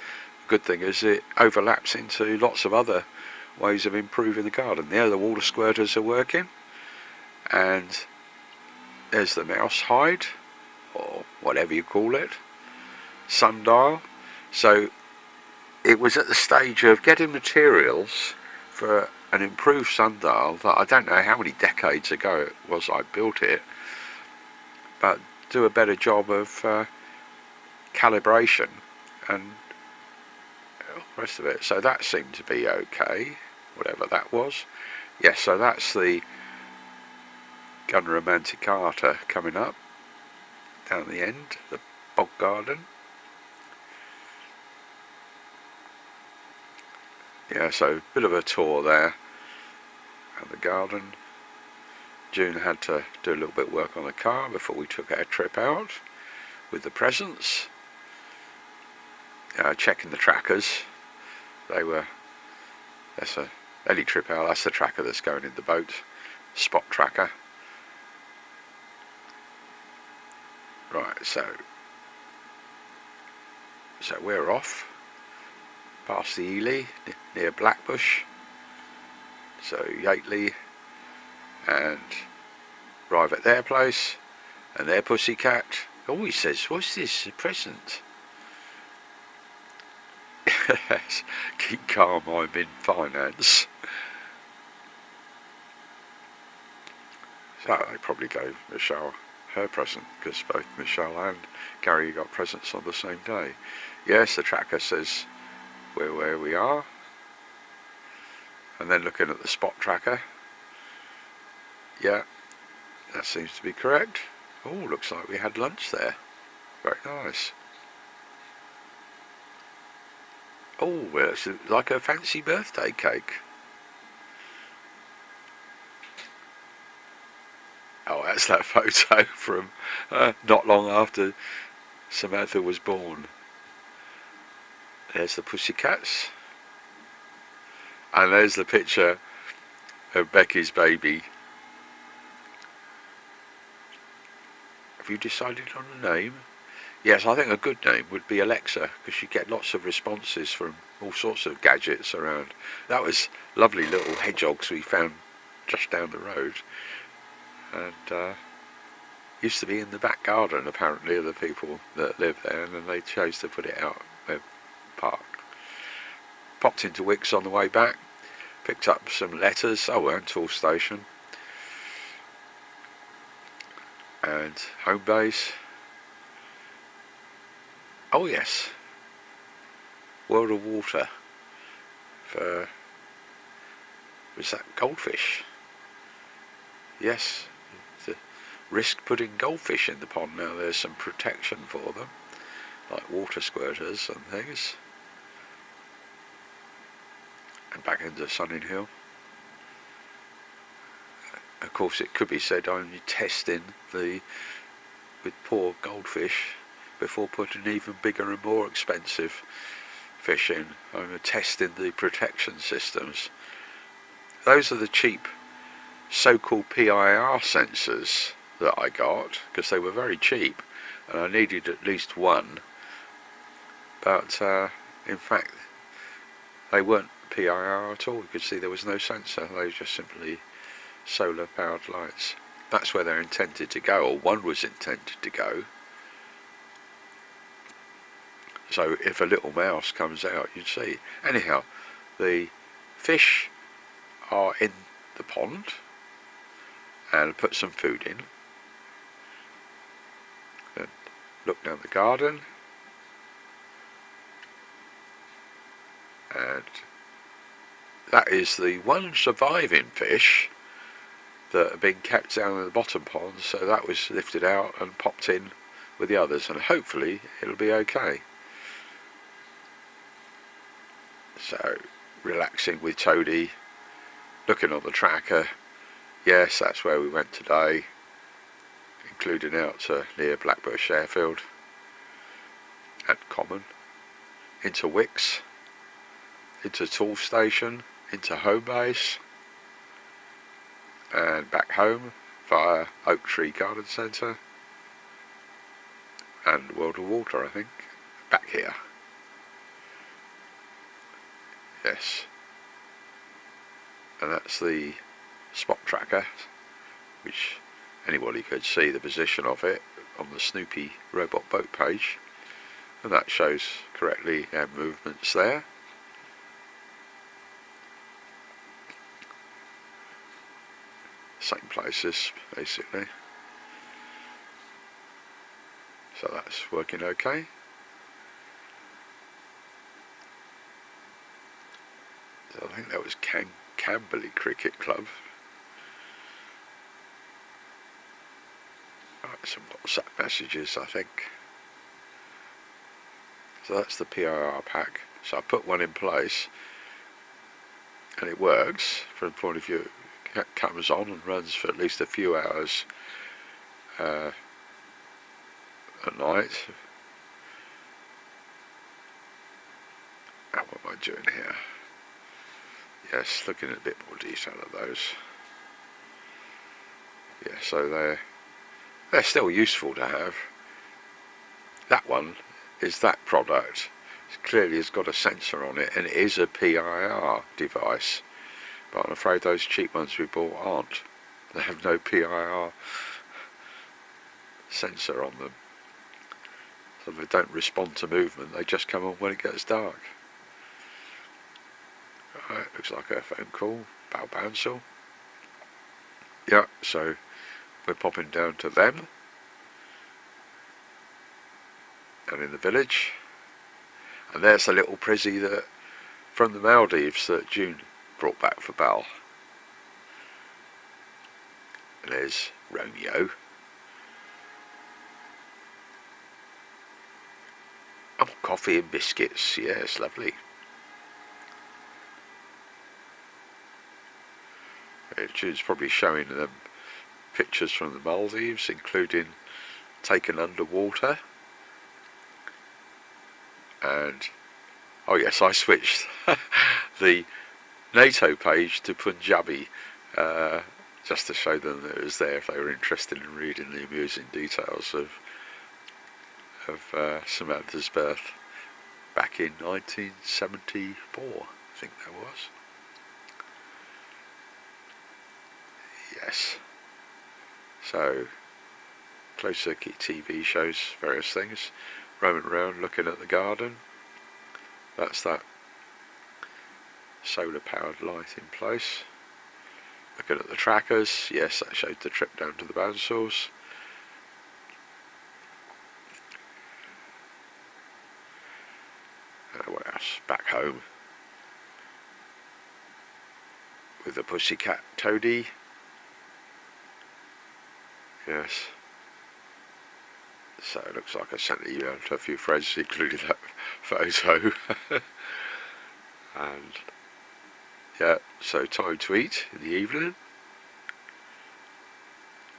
the good thing is it overlaps into lots of other ways of improving the garden. There the water squirters are working, and there's the mouse hide, or whatever you call it, sundial. So it was at the stage of getting materials for an improved sundial that I don't know how many decades ago it was I built it, but do a better job of calibration and the rest of it. So that seemed to be okay, whatever that was. Yes, so that's the Gunner Romanticata coming up down the end, the bog garden. Yeah, so a bit of a tour there of the garden. June had to do a little bit of work on the car before we took our trip out with the presents. Checking the trackers. That's any trip out, that's the tracker that's going in the boat, spot tracker. Right, so we're off past the Ely near Blackbush, so Yateley, and arrive at their place and their pussycat. Oh, he says, what's this, a present? Keep calm, I'm in finance. So they probably gave Michelle her present, because both Michelle and Gary got presents on the same day. Yes, the tracker says we're where we are, and then looking at the spot tracker, yeah, that seems to be correct. Oh, looks like we had lunch there. Very nice. Oh, well, it's like a fancy birthday cake. Oh, that's that photo from not long after Samantha was born. There's the pussycats. And there's the picture of Becky's baby. Have you decided on a name? Yes, I think a good name would be Alexa, because you get lots of responses from all sorts of gadgets around. That was lovely little hedgehogs we found just down the road, and used to be in the back garden apparently of the people that live there, and then they chose to put it out where park. Popped into Wickes on the way back, picked up some letters. Oh, we're at Tool Station and home base. Oh yes, World of Water for, was that goldfish? Yes, to risk putting goldfish in the pond now. There's some protection for them. like water squirters and things. And back into Sunninghill. Of course, it could be said I'm testing with poor goldfish before putting even bigger and more expensive fish in. I'm testing the protection systems. Those are the cheap so-called PIR sensors that I got because they were very cheap and I needed at least one, but in fact they weren't PIR at all. You could see there was no sensor, they were just simply solar powered lights. That's where they're intended to go, or one was intended to go. So if a little mouse comes out, you'd see. Anyhow, the fish are in the pond, and I put some food in. And look down the garden, and that is the one surviving fish that had been kept down in the bottom pond, so that was lifted out and popped in with the others, and hopefully it'll be okay. So relaxing with Toadie, looking on the tracker. Yes, that's where we went today, including out to near Blackbush Airfield and Common, into Wicks, into Tool Station, into Home Base, and back home via Oak Tree Garden Centre and World of Water, I think, back here. Yes, and that's the spot tracker, which anybody could see the position of it on the Snoopy robot boat page, and that shows correctly our movements there. Same places basically, so that's working okay. So I think that was Camberley Cricket Club. Right, some WhatsApp messages I think. So that's the PIR pack. So I put one in place and it works from the point of view. It comes on and runs for at least a few hours at night. Now what am I doing here? Yes, looking at a bit more detail of those. Yeah, so they're still useful to have. That one is that product. It clearly has got a sensor on it and it is a PIR device. But I'm afraid those cheap ones we bought aren't. They have no PIR sensor on them. So they don't respond to movement, they just come on when it gets dark. Right, looks like a phone call, Balbouncil. Yeah, so we're popping down to them. And in the village. And there's a little prizzy that from the Maldives that June brought back for Bal. And there's Romeo. Oh, coffee and biscuits, yes, lovely. June's probably showing them pictures from the Maldives, including taken underwater. And, oh yes, I switched the NATO page to Punjabi, just to show them that it was there if they were interested in reading the amusing details of Samantha's birth back in 1974, I think that was. Yes. So, closed circuit TV shows various things. Roaming around looking at the garden. That's that solar powered light in place. Looking at the trackers. Yes, that showed the trip down to the Bouncils. What else? Back home with the pussycat Toadie. Yes. So it looks like I sent an email to a few friends, including that photo. And yeah, so time to eat in the evening.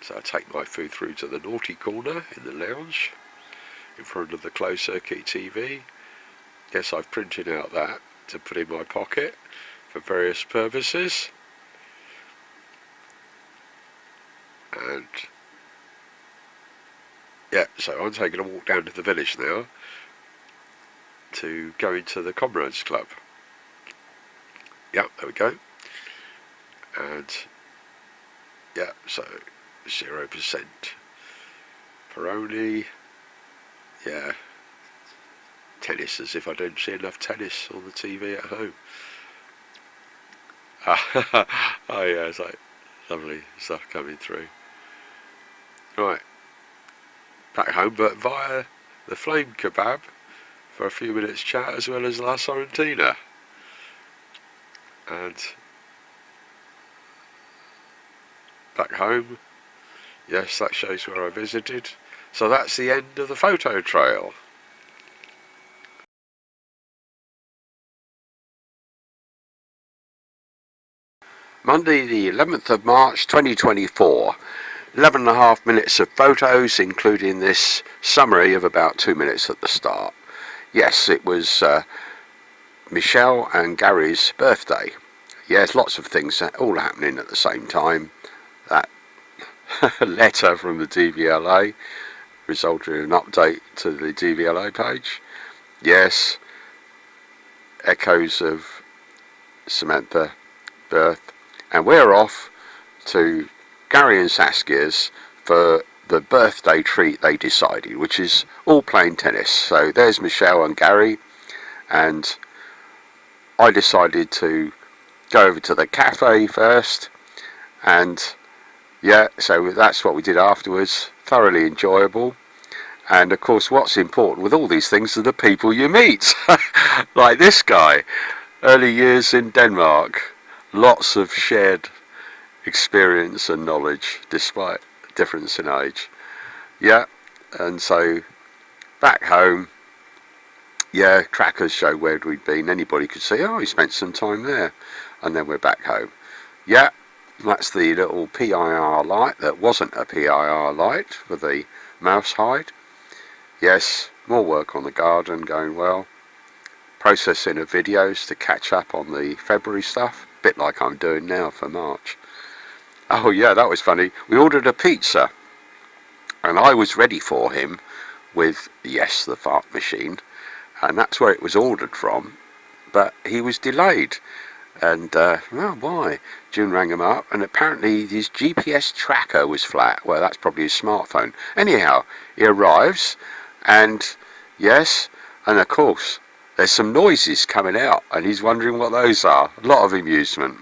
So I take my food through to the naughty corner in the lounge in front of the closed circuit TV. Yes, I've printed out that to put in my pocket for various purposes. And yeah, so I'm taking a walk down to the village now to go into the Comrades Club. Yeah, there we go. And yeah, so 0% Peroni. Yeah, tennis, as if I don't see enough tennis on the TV at home. Oh yeah, it's like lovely stuff coming through. Right, back home, but via the flame kebab for a few minutes chat, as well as La Sorrentina. And back home, yes, that shows where I visited. So that's the end of the photo trail. Monday the 11th of March 2024. 11.5 minutes of photos, including this summary of about 2 minutes at the start. Yes, it was Michelle and Gary's birthday. Yes, lots of things all happening at the same time. That letter from the DVLA resulted in an update to the DVLA page. Yes, echoes of Samantha birth. And we're off to Gary and Saskia's for the birthday treat they decided, which is all playing tennis. So there's Michelle and Gary, and I decided to go over to the cafe first, and yeah, so that's what we did afterwards. Thoroughly enjoyable. And of course, what's important with all these things are the people you meet. Like this guy, early years in Denmark, lots of shared experience and knowledge despite difference in age. Yeah, and so back home, yeah, trackers show where we'd been. Anybody could see, oh, he spent some time there. And then we're back home. Yeah, that's the little PIR light that wasn't a PIR light for the mouse hide. Yes, more work on the garden going well. Processing of videos to catch up on the February stuff, a bit like I'm doing now for March. Oh yeah, that was funny. We ordered a pizza, and I was ready for him with, yes, the fart machine, and that's where it was ordered from, but he was delayed. And well, why? June rang him up, and apparently his GPS tracker was flat. Well, that's probably his smartphone. Anyhow, he arrives, and yes, and of course there's some noises coming out, and he's wondering what those are. A lot of amusement.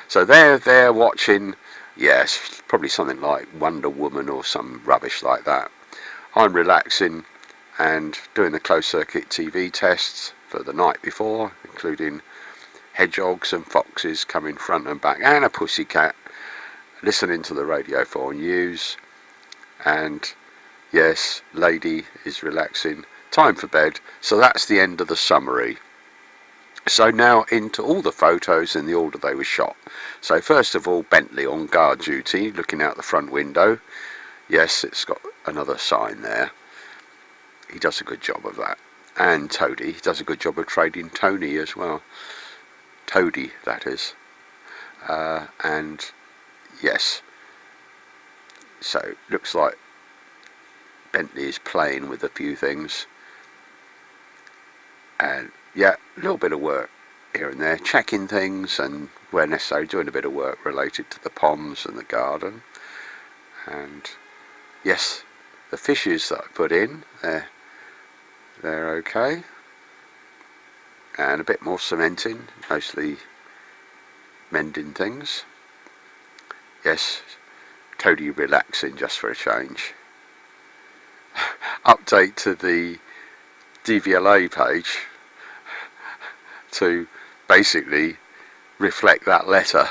So they're there watching, yes, probably something like Wonder Woman or some rubbish like that. I'm relaxing and doing the closed circuit TV tests for the night before, including hedgehogs and foxes coming front and back, and a pussycat, listening to the Radio 4 news. And yes, lady is relaxing. Time for bed. So that's the end of the summary. So now into all the photos in the order they were shot. So first of all, Bentley on guard duty, looking out the front window. Yes, it's got another sign there. He does a good job of that. And Toady, he does a good job of trading Tony as well. Toady, that is. And yes, so looks like Bentley is playing with a few things. And yeah, a little bit of work here and there, checking things, and where necessary doing a bit of work related to the ponds and the garden. And yes, the fishes that I put in, they're okay. And a bit more cementing, mostly mending things. Yes, totally relaxing just for a change. Update to the DVLA page to basically reflect that letter.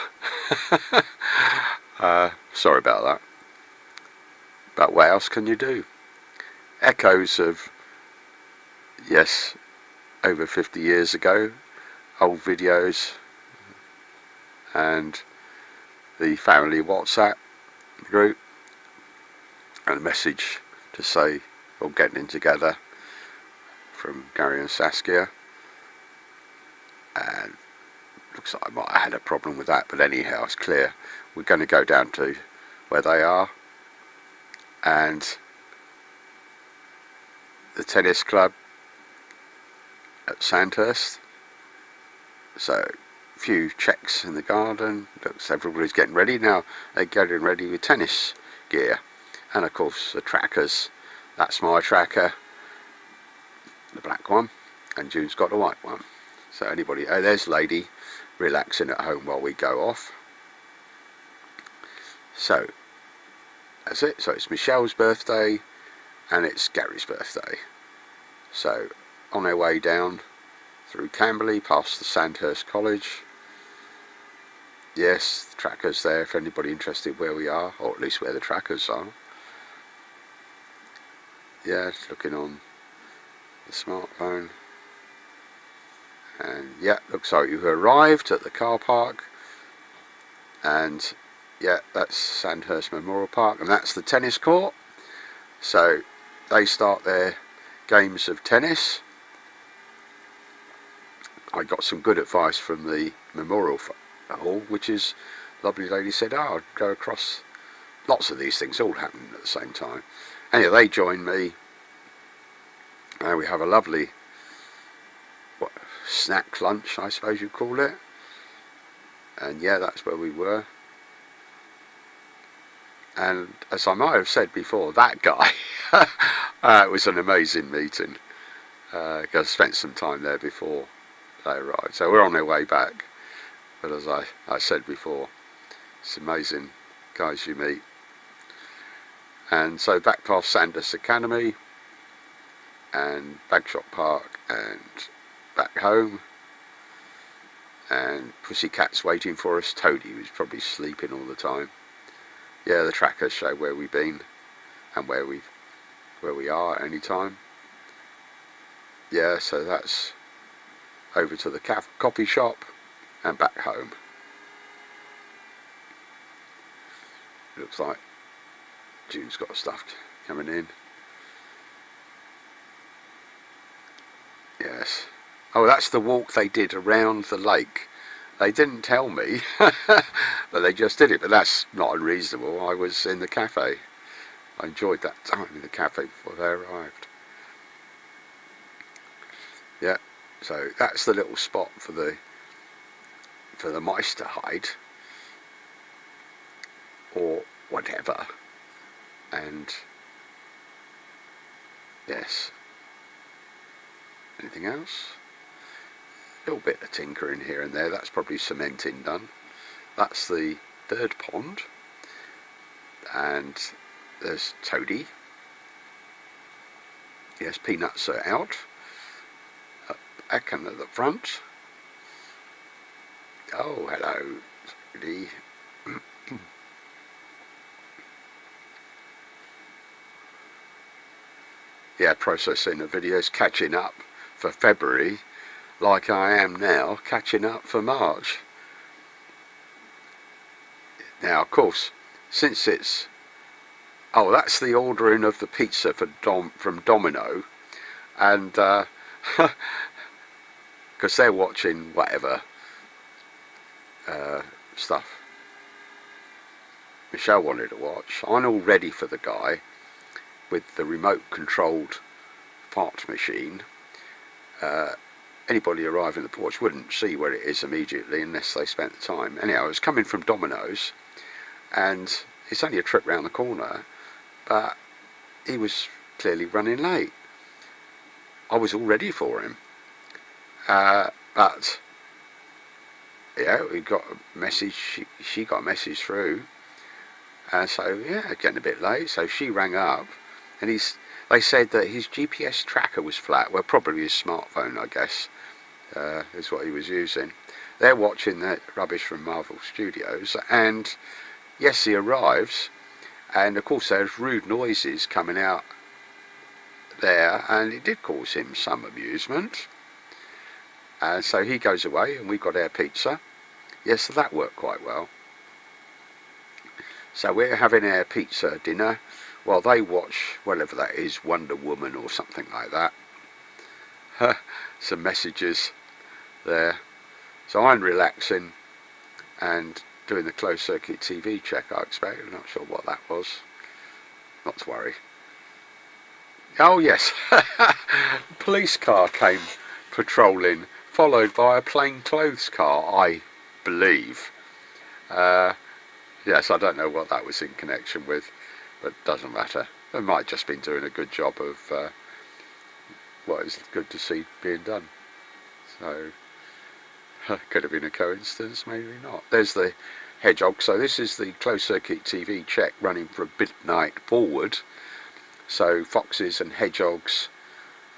Sorry about that. But what else can you do? echoes of, yes, over 50 years ago, old videos, and the family WhatsApp group, and a message to say we're getting in together from Gary and Saskia. And looks like I might have had a problem with that, but anyhow, it's clear we're going to go down to where they are, and the tennis club at Sandhurst. So a few checks in the garden. Looks everybody's getting ready now. They're getting ready with tennis gear, and of course the trackers. That's my tracker, the black one, and June's got the white one. So anybody, oh, there's Lady relaxing at home while we go off. So that's it. So it's Michelle's birthday and it's Gary's birthday. So on our way down through Camberley past the Sandhurst College. Yes, the tracker's there if anybody interested where we are, or at least where the trackers are. Yeah, looking on the smartphone. And yeah, looks like you've arrived at the car park. And yeah, that's Sandhurst Memorial Park, and that's the tennis court. So they start their games of tennis. I got some good advice from the Memorial Hall, which is, lovely lady said, oh, I'd go across. Lots of these things all happen at the same time. Anyway, they join me, and we have a lovely snack lunch, I suppose you'd call it. And yeah, that's where we were. And as I might have said before, that guy, it was an amazing meeting. I spent some time there before they arrived. So we're on our way back. But as I said before, it's amazing guys you meet. And so back past Sandhurst Academy and Bagshot Park and back home. And Pussycat's waiting for us. Toadie was probably sleeping all the time. Yeah, the trackers show where we've been and where we are at any time. Yeah, so that's over to the coffee shop and back home. Looks like June's got stuff coming in. Yes. Oh, that's the walk they did around the lake. They didn't tell me, but they just did it. But that's not unreasonable. I was in the cafe. I enjoyed that time in the cafe before they arrived. Yeah, so that's the little spot for the mice to hide, or whatever. And yes. Anything else? A little bit of tinkering here and there. That's probably cementing done. That's the third pond. And there's Toadie. Yes, peanuts are out. Back and at the front. Oh, hello, Toadie. Yeah, processing the videos, catching up for February, like I am now, catching up for March. Now, of course, since it's... Oh, that's the ordering of the pizza for from Domino. And, because they're watching whatever stuff Michelle wanted to watch. I'm all ready for the guy with the remote controlled fart machine. Anybody arriving at the porch wouldn't see where it is immediately unless they spent the time. Anyhow, I was coming from Domino's, and it's only a trip round the corner, but he was clearly running late. I was all ready for him, but yeah, we got a message. She got a message through, so yeah, getting a bit late. So she rang up, and they said that his GPS tracker was flat. Well, probably his smartphone, I guess, is what he was using. They're watching that rubbish from Marvel Studios, and yes, he arrives, and of course there's rude noises coming out there, and it did cause him some amusement. And so he goes away, and we got our pizza. Yes, so that worked quite well. So we're having our pizza dinner while they watch whatever that is, Wonder Woman or something like that. Some messages there. So I'm relaxing and doing the closed circuit TV check, I expect. I'm not sure what that was. Not to worry. Oh yes, police car came patrolling, followed by a plain clothes car, I believe. Yes, I don't know what that was in connection with, but it doesn't matter. They might have just been doing a good job of what is good to see being done. So, could have been a coincidence, maybe not. There's the hedgehog. So this is the closed circuit TV check running from midnight forward. So foxes and hedgehogs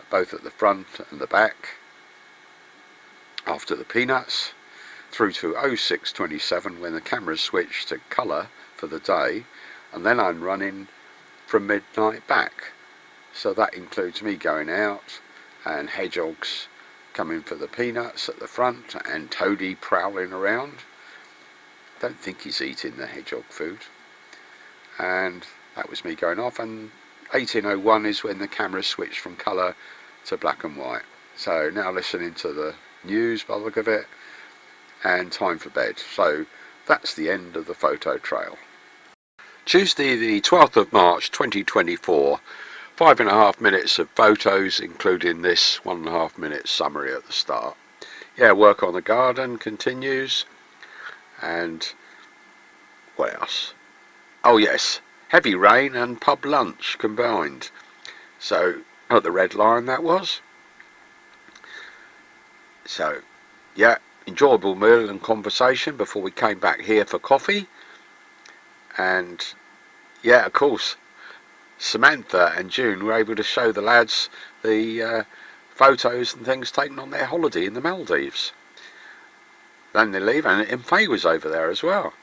both at the front and the back. After the peanuts, through to 06:27 when the camera switched to colour for the day, and then I'm running from midnight back. So that includes me going out and hedgehogs coming for the peanuts at the front and Toady prowling around. Don't think he's eating the hedgehog food. And that was me going off, and 18:01 is when the camera switched from colour to black and white. So now listening to the news by the look of it, and time for bed. So that's the end of the photo trail. Tuesday the 12th of March 2024, 5.5 minutes of photos, including this 1.5 minute summary at the start. Yeah, work on the garden continues. And what else? Oh yes, heavy rain and pub lunch combined. So at the Red Lion that was. So yeah, enjoyable meal and conversation before we came back here for coffee. And yeah, of course, Samantha and June were able to show the lads the photos and things taken on their holiday in the Maldives. Then they leave, and Faye was over there as well.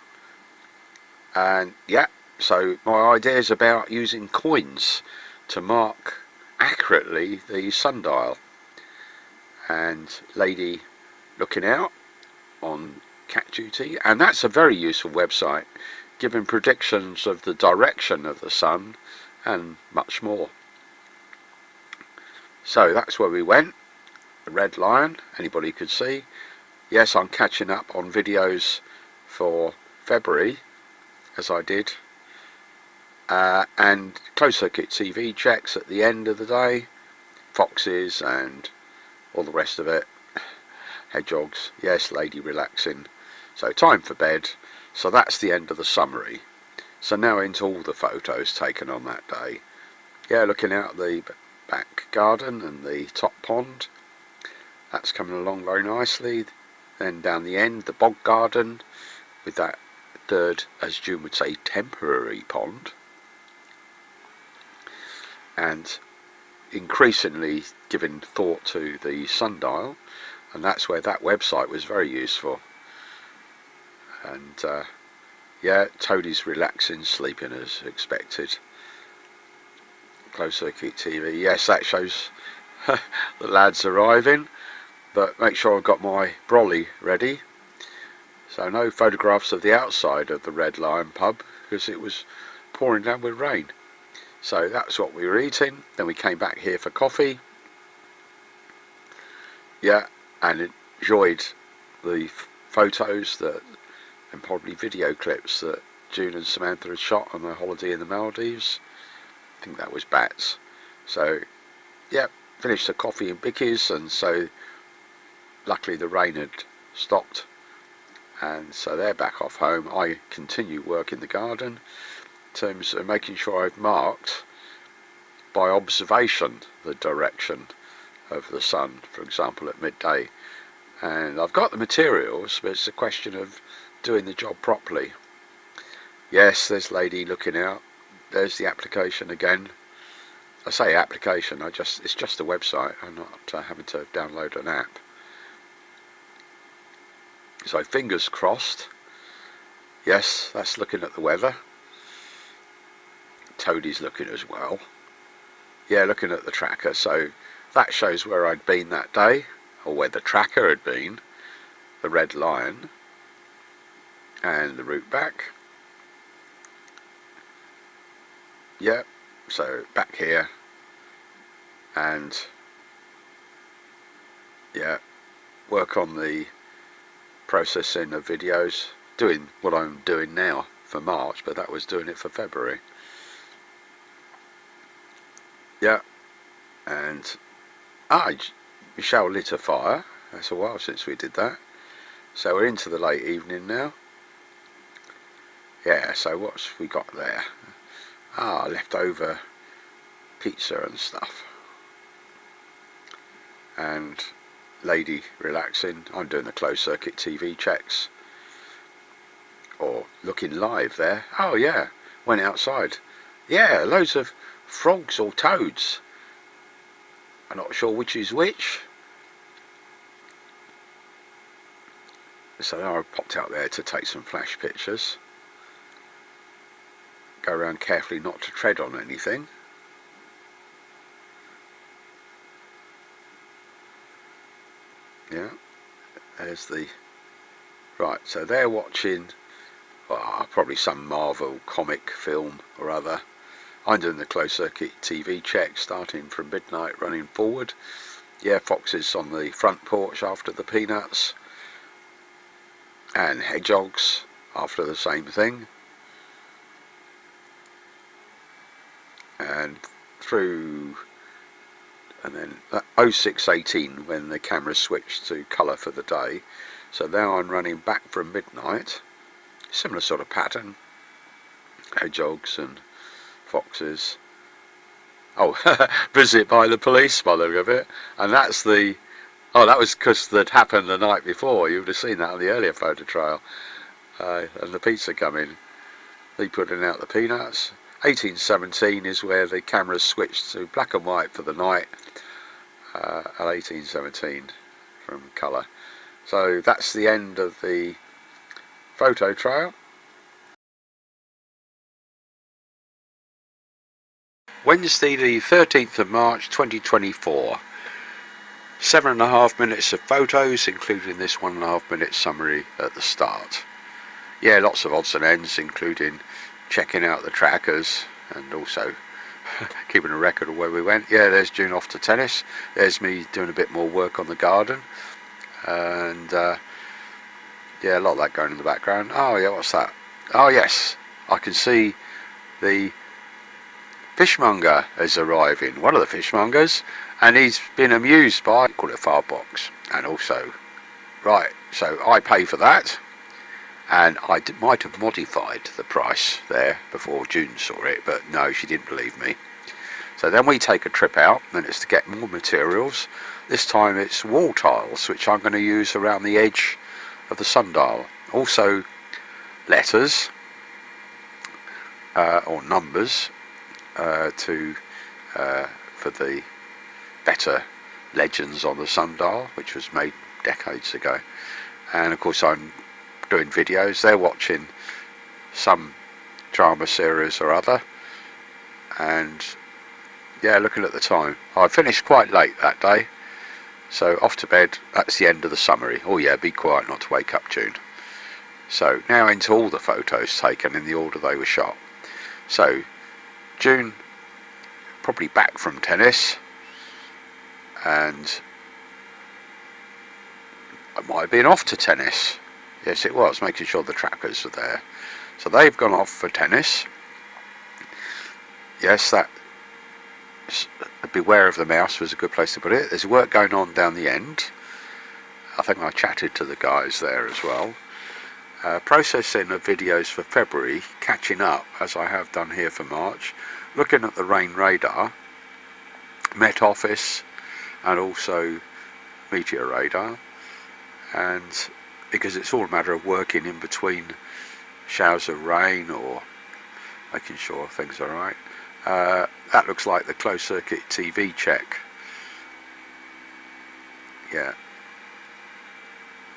And yeah, so my ideas about using coins to mark accurately the sundial, and lady looking out on cat duty, and that's a very useful website, giving predictions of the direction of the sun and much more. So that's where we went, the Red Lion, anybody could see. Yes, I'm catching up on videos for February, as I did, and closed circuit TV checks at the end of the day, foxes and all the rest of it, hedgehogs, yes, lady relaxing. So time for bed. So that's the end of the summary. So now into all the photos taken on that day. Yeah, looking out the back garden and the top pond, that's coming along very nicely. Then down the end, the bog garden with that third, as June would say, temporary pond. And increasingly giving thought to the sundial, and that's where that website was very useful. And yeah, Toadie's relaxing, sleeping as expected. Closed circuit TV, yes, that shows the lads arriving, but make sure I've got my brolly ready. So no photographs of the outside of the Red Lion pub because it was pouring down with rain. So that's what we were eating. Then we came back here for coffee. Yeah, and enjoyed the photos that, and probably video clips that June and Samantha had shot on their holiday in the Maldives. I think that was bats. So yeah, finished the coffee and bickies, and so luckily the rain had stopped, and so they're back off home. I continue work in the garden in terms of making sure I've marked by observation the direction of the sun, for example at midday. And I've got the materials, but it's a question of doing the job properly. Yes, there's lady looking out. There's the application again. I say application, it's just a website. I'm not having to download an app. So fingers crossed. Yes, that's looking at the weather. Toadie's looking as well. yeah, looking at the tracker, so that shows where I'd been that day, or where the tracker had been, the red line, and the route back. Yeah, so back here, and yeah, work on the processing of videos, doing what I'm doing now for March, but that was doing it for February. Yeah, and Michelle lit a fire. That's a while since we did that. So we're into the late evening now. Yeah, so what's we got there? Leftover pizza and stuff. And lady relaxing. I'm doing the closed circuit TV checks. Or looking live there. Oh yeah, went outside. Yeah, loads of frogs or toads. I'm not sure which is which. So I popped out there to take some flash pictures. Go around carefully not to tread on anything. Yeah, there's the... Right, so they're watching probably some Marvel comic film or other. I'm doing the closed circuit TV check, starting from midnight, running forward. Yeah, foxes on the front porch after the peanuts. And hedgehogs after the same thing. And through... And then 0618 when the camera switched to colour for the day. So now I'm running back from midnight. Similar sort of pattern. Hedgehogs and foxes. Oh, visit by the police by the look of it. And that's the... Oh, that was because that happened the night before. You would have seen that on the earlier photo trail. And the pizza coming. They putting out the peanuts. 1817 is where the cameras switched to black and white for the night. At 1817 from colour. So that's the end of the photo trail. Wednesday the 13th of March 2024. 7.5 minutes of photos, including this 1.5 minute summary at the start. Yeah, lots of odds and ends, including checking out the trackers and also keeping a record of where we went. Yeah, there's June off to tennis. There's me doing a bit more work on the garden. And yeah, a lot of that going in the background. Oh yeah, what's that? Oh yes, I can see the fishmonger is arriving, one of the fishmongers, and he's been amused by, call it a firebox, and also, right, so I pay for that, and I might have modified the price there before June saw it, but no, she didn't believe me. So then we take a trip out, and it's to get more materials. This time it's wall tiles, which I'm going to use around the edge of the sundial. Also letters, or numbers, for the better legends on the sundial, which was made decades ago. And of course I'm doing videos. They're watching some drama series or other, and yeah, looking at the time, I finished quite late that day, so off to bed. That's the end of the summary. Oh yeah, be quiet not to wake up June. So now into all the photos taken in the order they were shot. So June probably back from tennis, and I might have been off to tennis. Yes, it was, making sure the trackers were there. So they've gone off for tennis. Yes, that beware of the mouse was a good place to put it. There's work going on down the end. I think I chatted to the guys there as well. Processing of videos for February, catching up as I have done here for March. Looking at the rain radar, Met Office, and also meteor radar. And because it's all a matter of working in between showers of rain or making sure things are right. That looks like the closed circuit TV check. Yeah,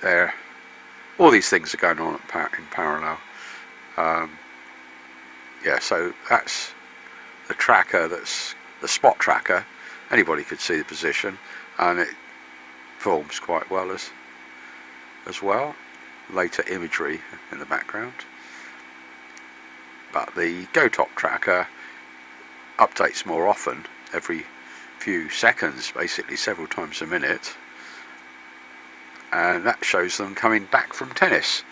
there. All these things are going on in parallel. Yeah, so that's the tracker that's the spot tracker, anybody could see the position, and it performs quite well as well. Later imagery in the background. But the Go Top tracker updates more often, every few seconds, basically several times a minute, and that shows them coming back from tennis.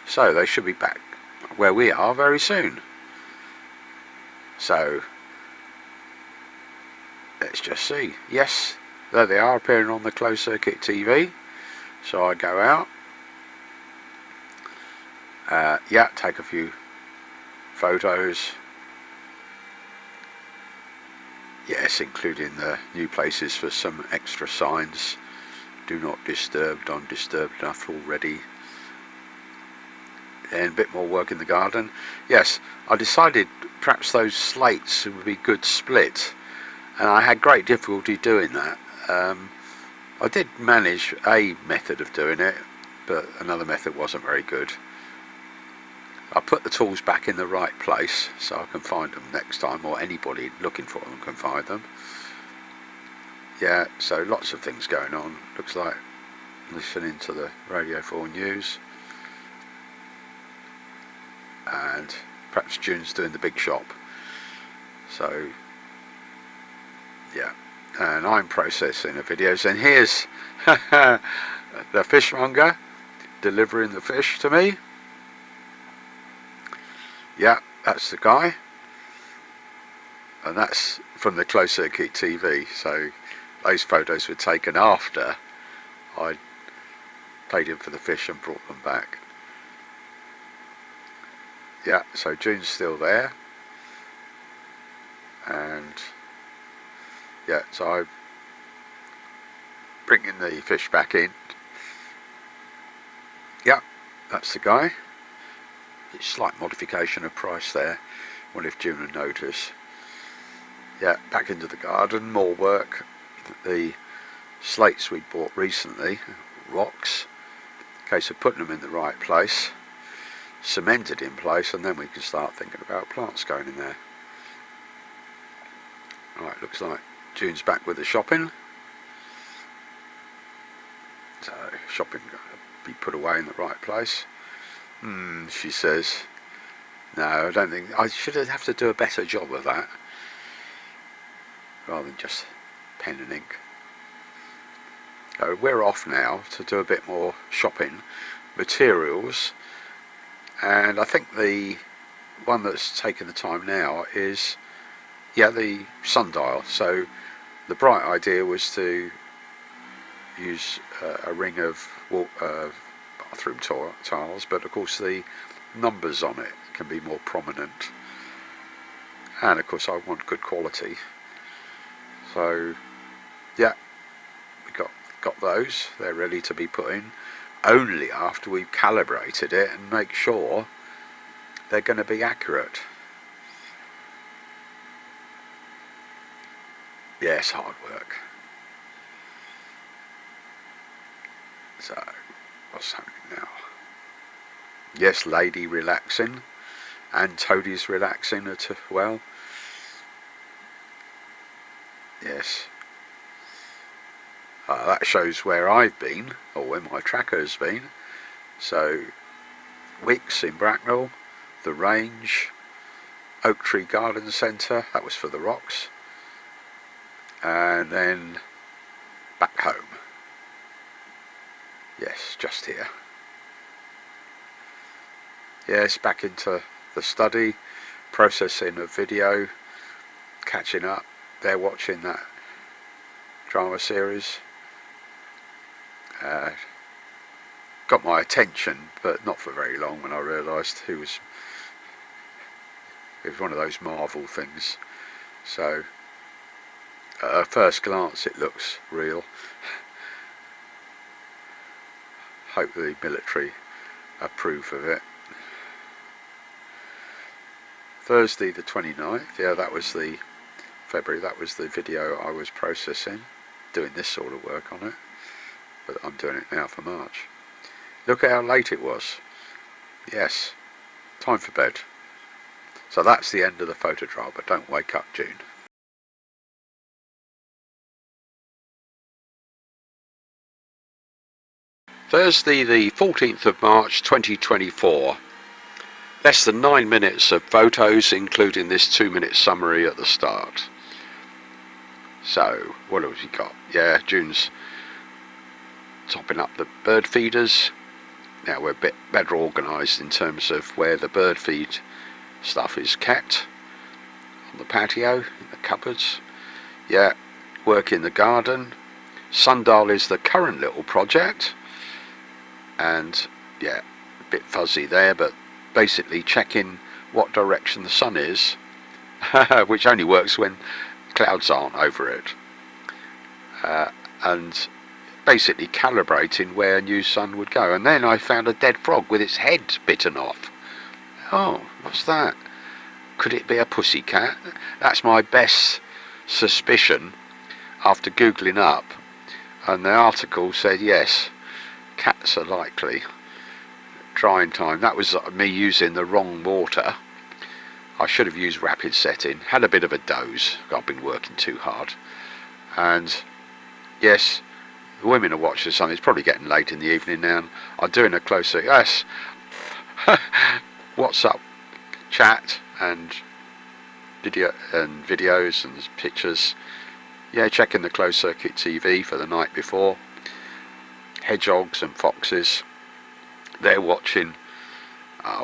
So they should be back where we are very soon. So let's just see. Yes, there they are, appearing on the closed circuit TV. So I go out, yeah, take a few photos, yes, including the new places for some extra signs. Do not disturb, don't disturb enough already. And a bit more work in the garden. Yes, I decided perhaps those slates would be good split, and I had great difficulty doing that. I did manage a method of doing it, but another method wasn't very good. I put the tools back in the right place so I can find them next time, or anybody looking for them can find them. Yeah, so lots of things going on. Looks like listening to the Radio 4 news, and perhaps June's doing the big shop. So yeah, and I'm processing the videos, and here's the fishmonger delivering the fish to me. Yeah, that's the guy, and that's from the closed circuit TV. So those photos were taken after I paid him for the fish and brought them back. Yeah, so June's still there, and yeah, so I'm bringing the fish back in. Yeah, that's the guy. It's slight modification of price there. Wonder if June would notice. Yeah, back into the garden, more work. The slates we bought recently, rocks, case of putting them in the right place, cemented in place, and then we can start thinking about plants going in there. Right, looks like June's back with the shopping. So shopping got to be put away in the right place. She says, no, I don't think, I should have to do a better job of that, rather than just pen and ink. So we're off now to do a bit more shopping, materials, and I think the one that's taken the time now is, yeah, the sundial. So the bright idea was to use a ring of bathroom tiles, but of course the numbers on it can be more prominent, and of course I want good quality. So yeah, we got those. They're ready to be put in, only after we've calibrated it and make sure they're going to be accurate. Yes, hard work. So what's happening now? Yes, Lady relaxing, and Toadie's relaxing as well. Yes. That shows where I've been, or where my tracker has been. So Wicks in Bracknell, the Range, Oak Tree Garden Centre, that was for the rocks, and then back home. Yes, just here. Yes, back into the study, processing a video, catching up. They're watching that drama series. Got my attention, but not for very long, when I realised it was one of those Marvel things. So at first glance it looks real. Hope the military approve of it. Thursday the 29th, yeah, that was the February, that was the video I was processing, doing this sort of work on it, but I'm doing it now for March. Look at how late it was. Yes, time for bed. So that's the end of the photo trial, but don't wake up, June. Thursday the 14th of March 2024. Less than 9 minutes of photos, including this 2-minute summary at the start. So, what have we got? Yeah, June's topping up the bird feeders. Now we're a bit better organised in terms of where the bird feed stuff is kept. On the patio, in the cupboards. Yeah, work in the garden. Sundial is the current little project. And yeah, a bit fuzzy there, but basically checking what direction the sun is, which only works when clouds aren't over it, and basically calibrating where a new sun would go. And then I found a dead frog with its head bitten off. Oh, what's that? Could it be a pussycat? That's my best suspicion after googling up, and the article said yes, cats are likely. Drying time, that was me using the wrong water. I should have used rapid setting. Had a bit of a doze. I've been working too hard. And yes, the women are watching something. It's probably getting late in the evening now. I'm doing a closer, yes, WhatsApp chat and videos and pictures. Yeah, checking the closed circuit TV for the night before. Hedgehogs and foxes, they're watching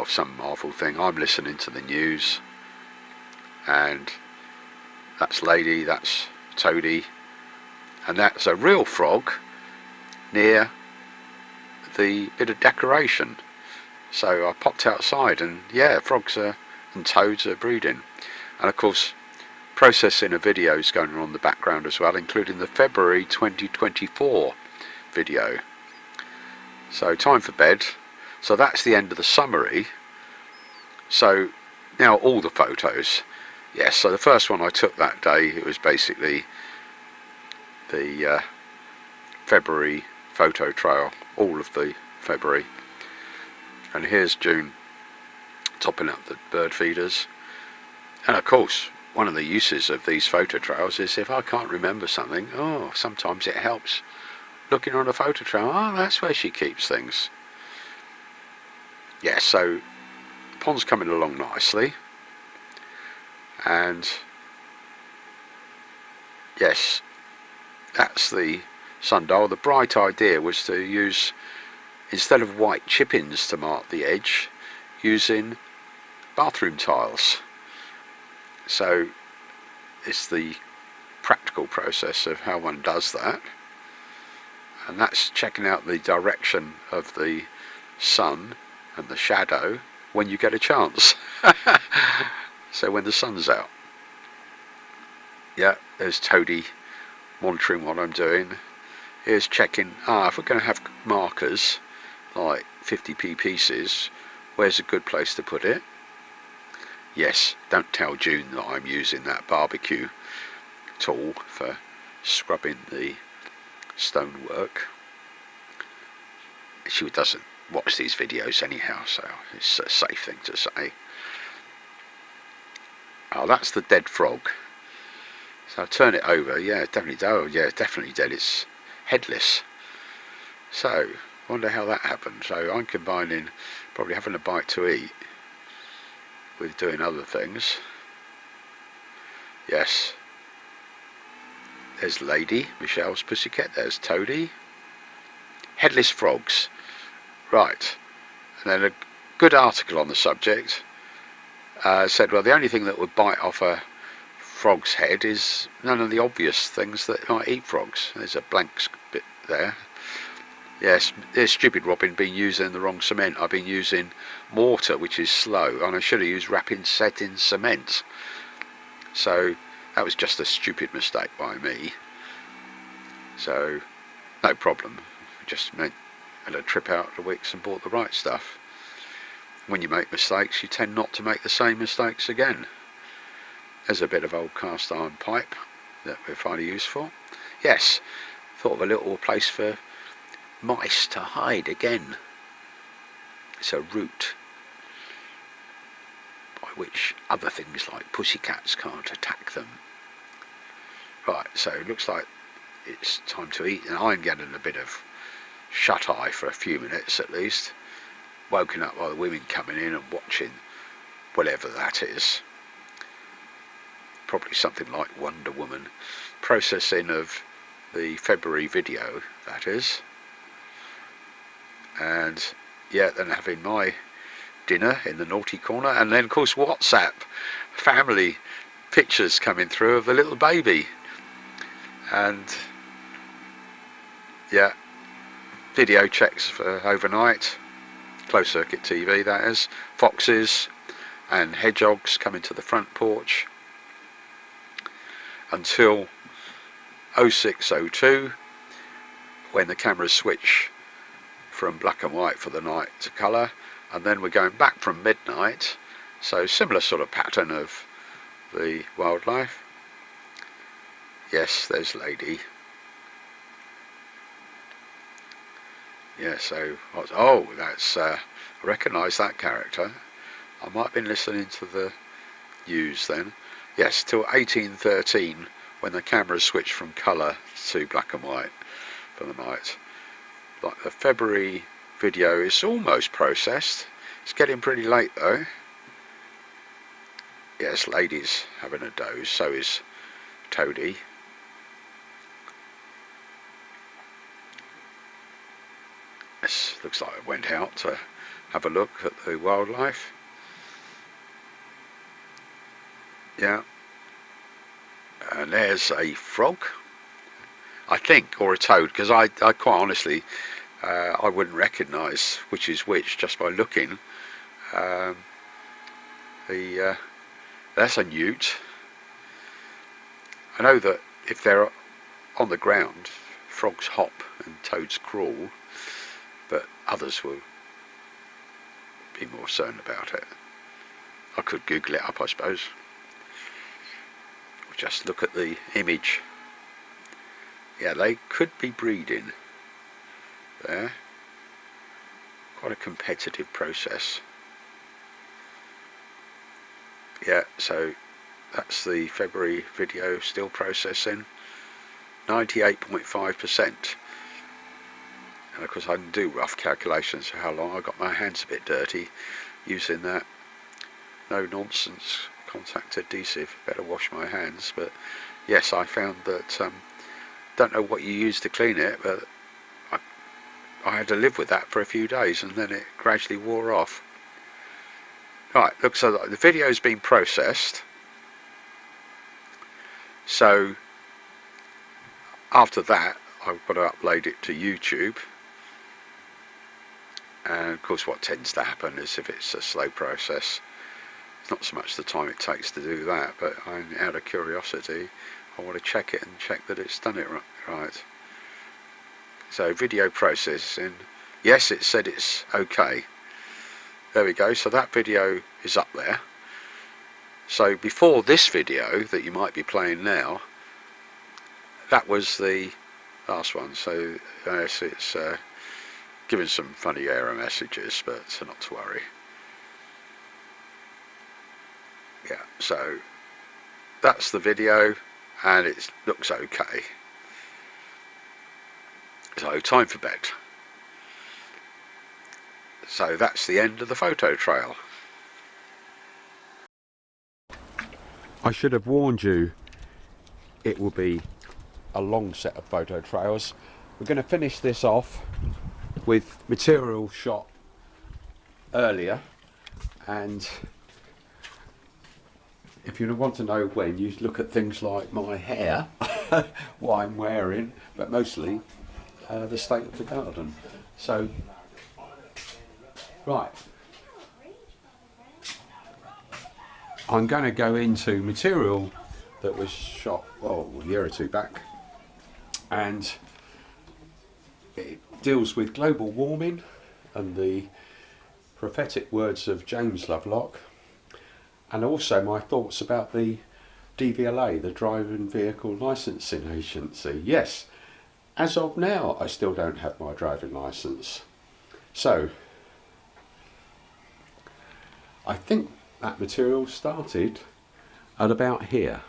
some Marvel thing. I'm listening to the news. And that's Lady, that's Toady, and that's a real frog near the bit of decoration. So I popped outside, and yeah, frogs and toads are breeding. And of course, processing of videos going on in the background as well, including the February 2024 video. So time for bed. So that's the end of the summary. So now all the photos. Yes, so the first one I took that day, it was basically the February photo trail, all of the February. And here's June topping up the bird feeders. And of course, one of the uses of these photo trails is if I can't remember something, sometimes it helps looking on a photo trail. Oh, that's where she keeps things. Yeah, so the pond's coming along nicely. And yes, that's the sundial. The bright idea was to use, instead of white chip-ins to mark the edge, using bathroom tiles. So it's the practical process of how one does that. And that's checking out the direction of the sun and the shadow when you get a chance. So when the sun's out. Yeah, there's Toady monitoring what I'm doing. Here's checking, if we're going to have markers, like 50p pieces, where's a good place to put it? Yes, don't tell June that I'm using that barbecue tool for scrubbing the stonework. She doesn't watch these videos anyhow, so it's a safe thing to say. Oh, that's the dead frog. So I'll turn it over. Yeah, definitely. Oh, yeah, definitely dead. It's headless. So, wonder how that happened. So I'm combining probably having a bite to eat with doing other things. Yes. There's Lady, Michelle's pussycat. There's Toady. Headless frogs. Right. And then a good article on the subject. Said, well, the only thing that would bite off a frog's head is none of the obvious things that might eat frogs. There's a blank bit there. Yes, there's stupid Robin been using the wrong cement. I've been using mortar, which is slow, and I should have used rapid setting cement. So that was just a stupid mistake by me. So no problem. Just had a trip out to Wicks and bought the right stuff. When you make mistakes, you tend not to make the same mistakes again. There's a bit of old cast iron pipe that we're finding useful. Yes, thought of a little place for mice to hide again. It's a route by which other things like pussycats can't attack them. Right, so it looks like it's time to eat, and I'm getting a bit of shut eye for a few minutes at least, woken up by the women coming in and watching whatever that is. Probably something like Wonder Woman. Processing of the February video, that is. And yeah, then having my dinner in the naughty corner, and then of course WhatsApp family pictures coming through of the little baby, and yeah, video checks for overnight, closed circuit TV that is, foxes and hedgehogs coming to the front porch, until 06:02 when the cameras switch from black and white for the night to colour, and then we're going back from midnight, so similar sort of pattern of the wildlife. Yes, there's Lady. Yeah, so oh, that's I recognise that character. I might have been listening to the news then. Yes, till 1813 when the cameras switched from colour to black and white for the night. Like the February video is almost processed. It's getting pretty late though. Yes, Lady's having a doze, so is Toadie. This looks like I went out to have a look at the wildlife. Yeah. And there's a frog, I think, or a toad, because I quite honestly, I wouldn't recognise which is which just by looking. That's a newt. I know that if they're on the ground, frogs hop and toads crawl, but others will be more certain about it. I could Google it up, I suppose. Or just look at the image. Yeah, they could be breeding there. Quite a competitive process. Yeah, so that's the February video still processing. 98.5%. And of course I can do rough calculations for how long. I got my hands a bit dirty using that no nonsense contact adhesive. Better wash my hands. But yes, I found that don't know what you use to clean it, but I had to live with that for a few days, and then it gradually wore off. Right, look, so the video's been processed. So after that, I've got to upload it to YouTube. And of course what tends to happen is if it's a slow process, it's not so much the time it takes to do that, but out of curiosity, I want to check it and check that it's done it right. So video processing, yes, it said it's okay. There we go, so that video is up there. So before this video that you might be playing now, that was the last one. So yes, it's giving some funny error messages, but not to worry. Yeah, so that's the video, and it looks okay. So time for bed. So that's the end of the photo trail. I should have warned you it will be a long set of photo trails. We're going to finish this off with material shot earlier, and if you want to know when, you look at things like my hair, what I'm wearing, but mostly the state of the garden. So right, I'm going to go into material that was shot a year or two back, and it deals with global warming and the prophetic words of James Lovelock, and also my thoughts about the DVLA, the Driving Vehicle Licensing Agency. Yes, as of now I still don't have my driving licence, so I think that material started at about here.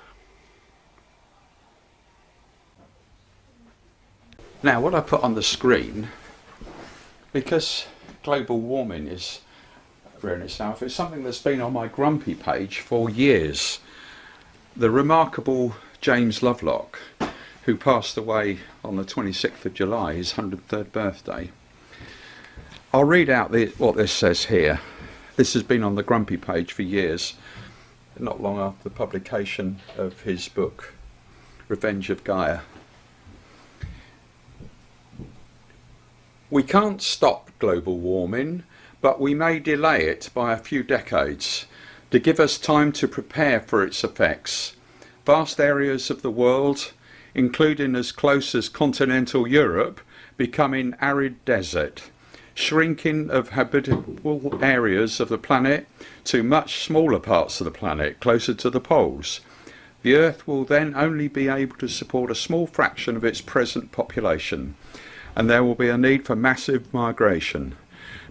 Now what I put on the screen because global warming is rearing itself, it's something that's been on my grumpy page for years. The remarkable James Lovelock, who passed away on the 26th of July, his 103rd birthday. I'll read out what this says here. This has been on the grumpy page for years, not long after the publication of his book, Revenge of Gaia. We can't stop global warming, but we may delay it by a few decades to give us time to prepare for its effects. Vast areas of the world, including as close as continental Europe, becoming arid desert, shrinking of habitable areas of the planet to much smaller parts of the planet, closer to the poles. The Earth will then only be able to support a small fraction of its present population, and there will be a need for massive migration.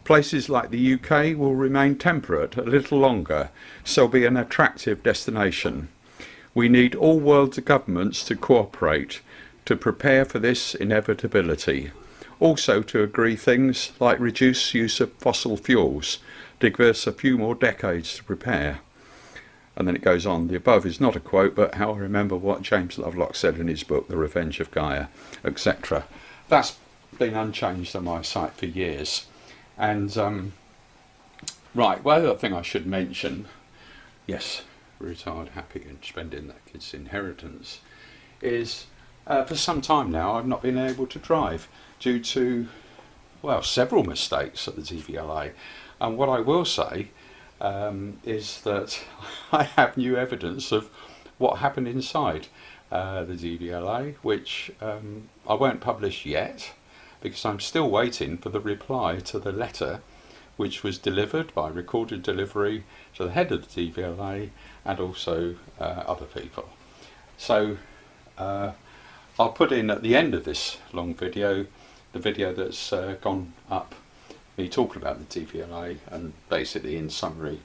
Places like the UK will remain temperate a little longer, so be an attractive destination. We need all world governments to cooperate to prepare for this inevitability. Also to agree things like reduce use of fossil fuels to give us a few more decades to prepare. And then it goes on. The above is not a quote, but how I remember what James Lovelock said in his book, The Revenge of Gaia, etc. That's been unchanged on my site for years. And right, well, the other thing I should mention, yes, retired, happy and spending that kid's inheritance, is for some time now I've not been able to drive due to, well, several mistakes at the DVLA. And what I will say is that I have new evidence of what happened inside the DVLA, which I won't publish yet because I'm still waiting for the reply to the letter which was delivered by recorded delivery to the head of the DVLA and also other people. So I'll put in at the end of this long video the video that's gone up, me talking about the DVLA, and basically in summary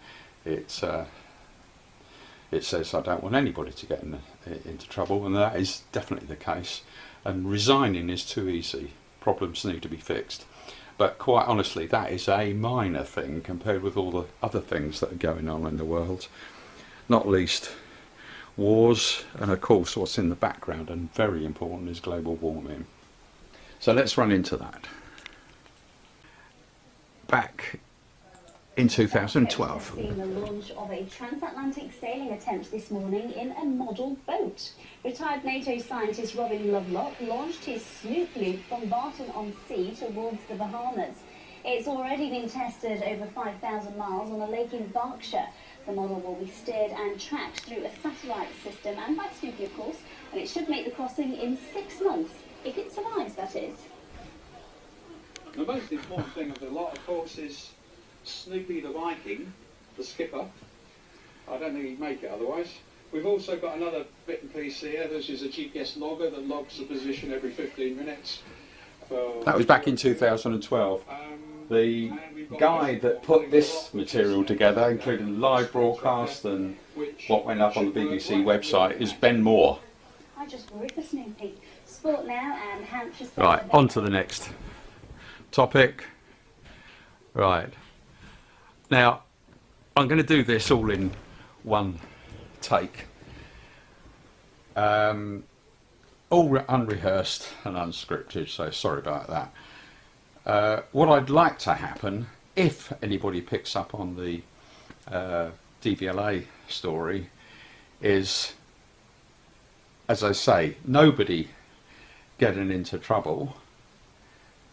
it says I don't want anybody to get into trouble, and that is definitely the case, and resigning is too easy. Problems need to be fixed. But quite honestly, that is a minor thing compared with all the other things that are going on in the world, not least wars, and of course what's in the background and very important is global warming. So let's run into that. Back in 2012. Seen the launch of a transatlantic sailing attempt this morning in a model boat. Retired NATO scientist Robin Lovelock launched his Snoop Loop from Barton-on-Sea towards the Bahamas. It's already been tested over 5,000 miles on a lake in Berkshire. The model will be steered and tracked through a satellite system and by Snoopy, of course, and it should make the crossing in 6 months, if it survives, that is. The most important thing of the lot, of course, is Snoopy the Viking, the skipper. I don't think he'd make it otherwise. We've also got another bit and piece here. This is a GPS logger that logs the position every 15 minutes. That was back in 2012. The guy that put this material together, including the live broadcast and what went up on the BBC website, is Ben Moore. I just worried for Snoopy. Sport now and Hampshire. Right, on to the next topic. Right. Now, I'm going to do this all in one take. All unrehearsed and unscripted, so sorry about that. What I'd like to happen, if anybody picks up on the DVLA story, is, as I say, nobody getting into trouble,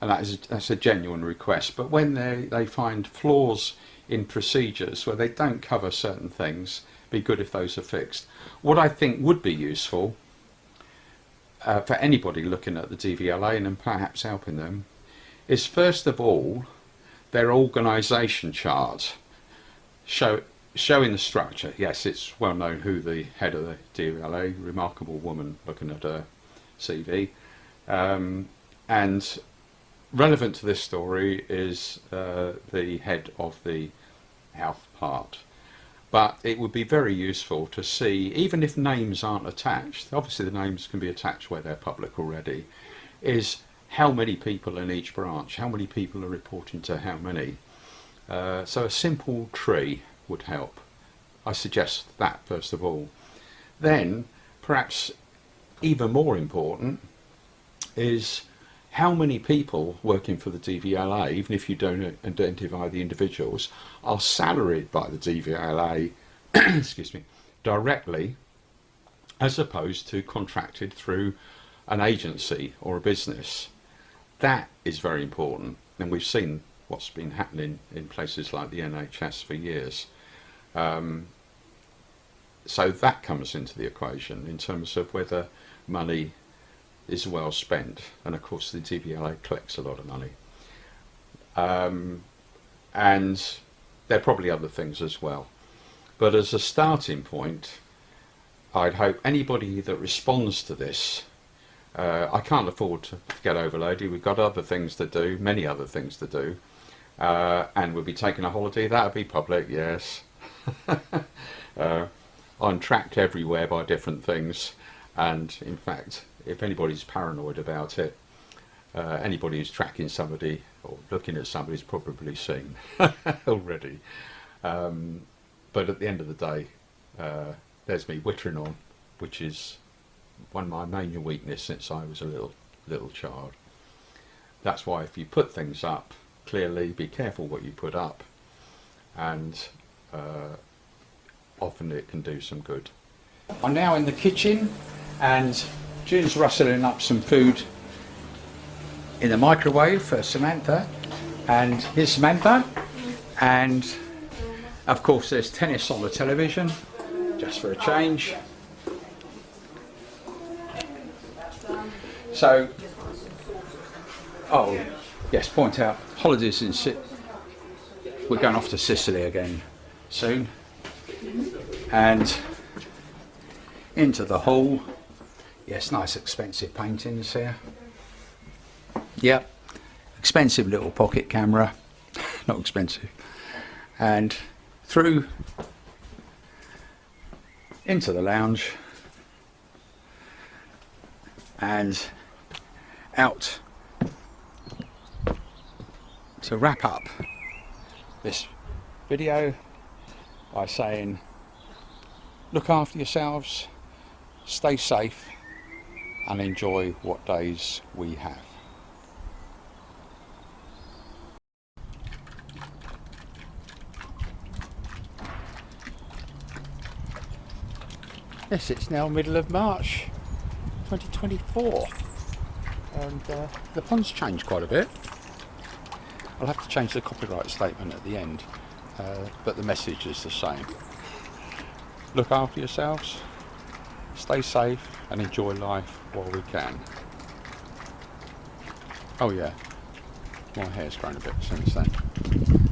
and that's a genuine request, but when they find flaws in procedures where they don't cover certain things, be good if those are fixed. What I think would be useful for anybody looking at the DVLA and perhaps helping them is, first of all, their organisation chart showing the structure. Yes, it's well known who the head of the DVLA, remarkable woman, looking at her CV, and relevant to this story is the head of the health part. But it would be very useful to see, even if names aren't attached, obviously the names can be attached where they're public already, is how many people in each branch, how many people are reporting to how many. So a simple tree would help. I suggest that first of all. Then perhaps even more important is how many people working for the DVLA, even if you don't identify the individuals, are salaried by the DVLA excuse me, directly, as opposed to contracted through an agency or a business. That is very important, and we've seen what's been happening in places like the NHS for years. So that comes into the equation in terms of whether money is well spent, and of course the DVLA collects a lot of money, and there are probably other things as well, but as a starting point, I'd hope anybody that responds to this, I can't afford to get overloaded, we've got other things to do, many other things to do, and we'll be taking a holiday, that'll be public, yes. I'm tracked everywhere by different things, and in fact, if anybody's paranoid about it, anybody who's tracking somebody or looking at somebody's probably seen already. But at the end of the day, there's me wittering on, which is one of my main weaknesses since I was a little child. That's why if you put things up, clearly be careful what you put up, and often it can do some good. I'm now in the kitchen, and June's rustling up some food in the microwave for Samantha, and here's Samantha, and of course there's tennis on the television, just for a change. So, oh yes, point out, holidays in we're going off to Sicily again soon, and into the hall. Yes, nice expensive paintings here. Yep, expensive little pocket camera, not expensive. And through into the lounge and out to wrap up this video by saying, look after yourselves, stay safe, and enjoy what days we have. Yes, it's now middle of March 2024, and the pond's changed quite a bit. I'll have to change the copyright statement at the end, but the message is the same. Look after yourselves, stay safe, and enjoy life while we can. Oh yeah, my hair's grown a bit since then.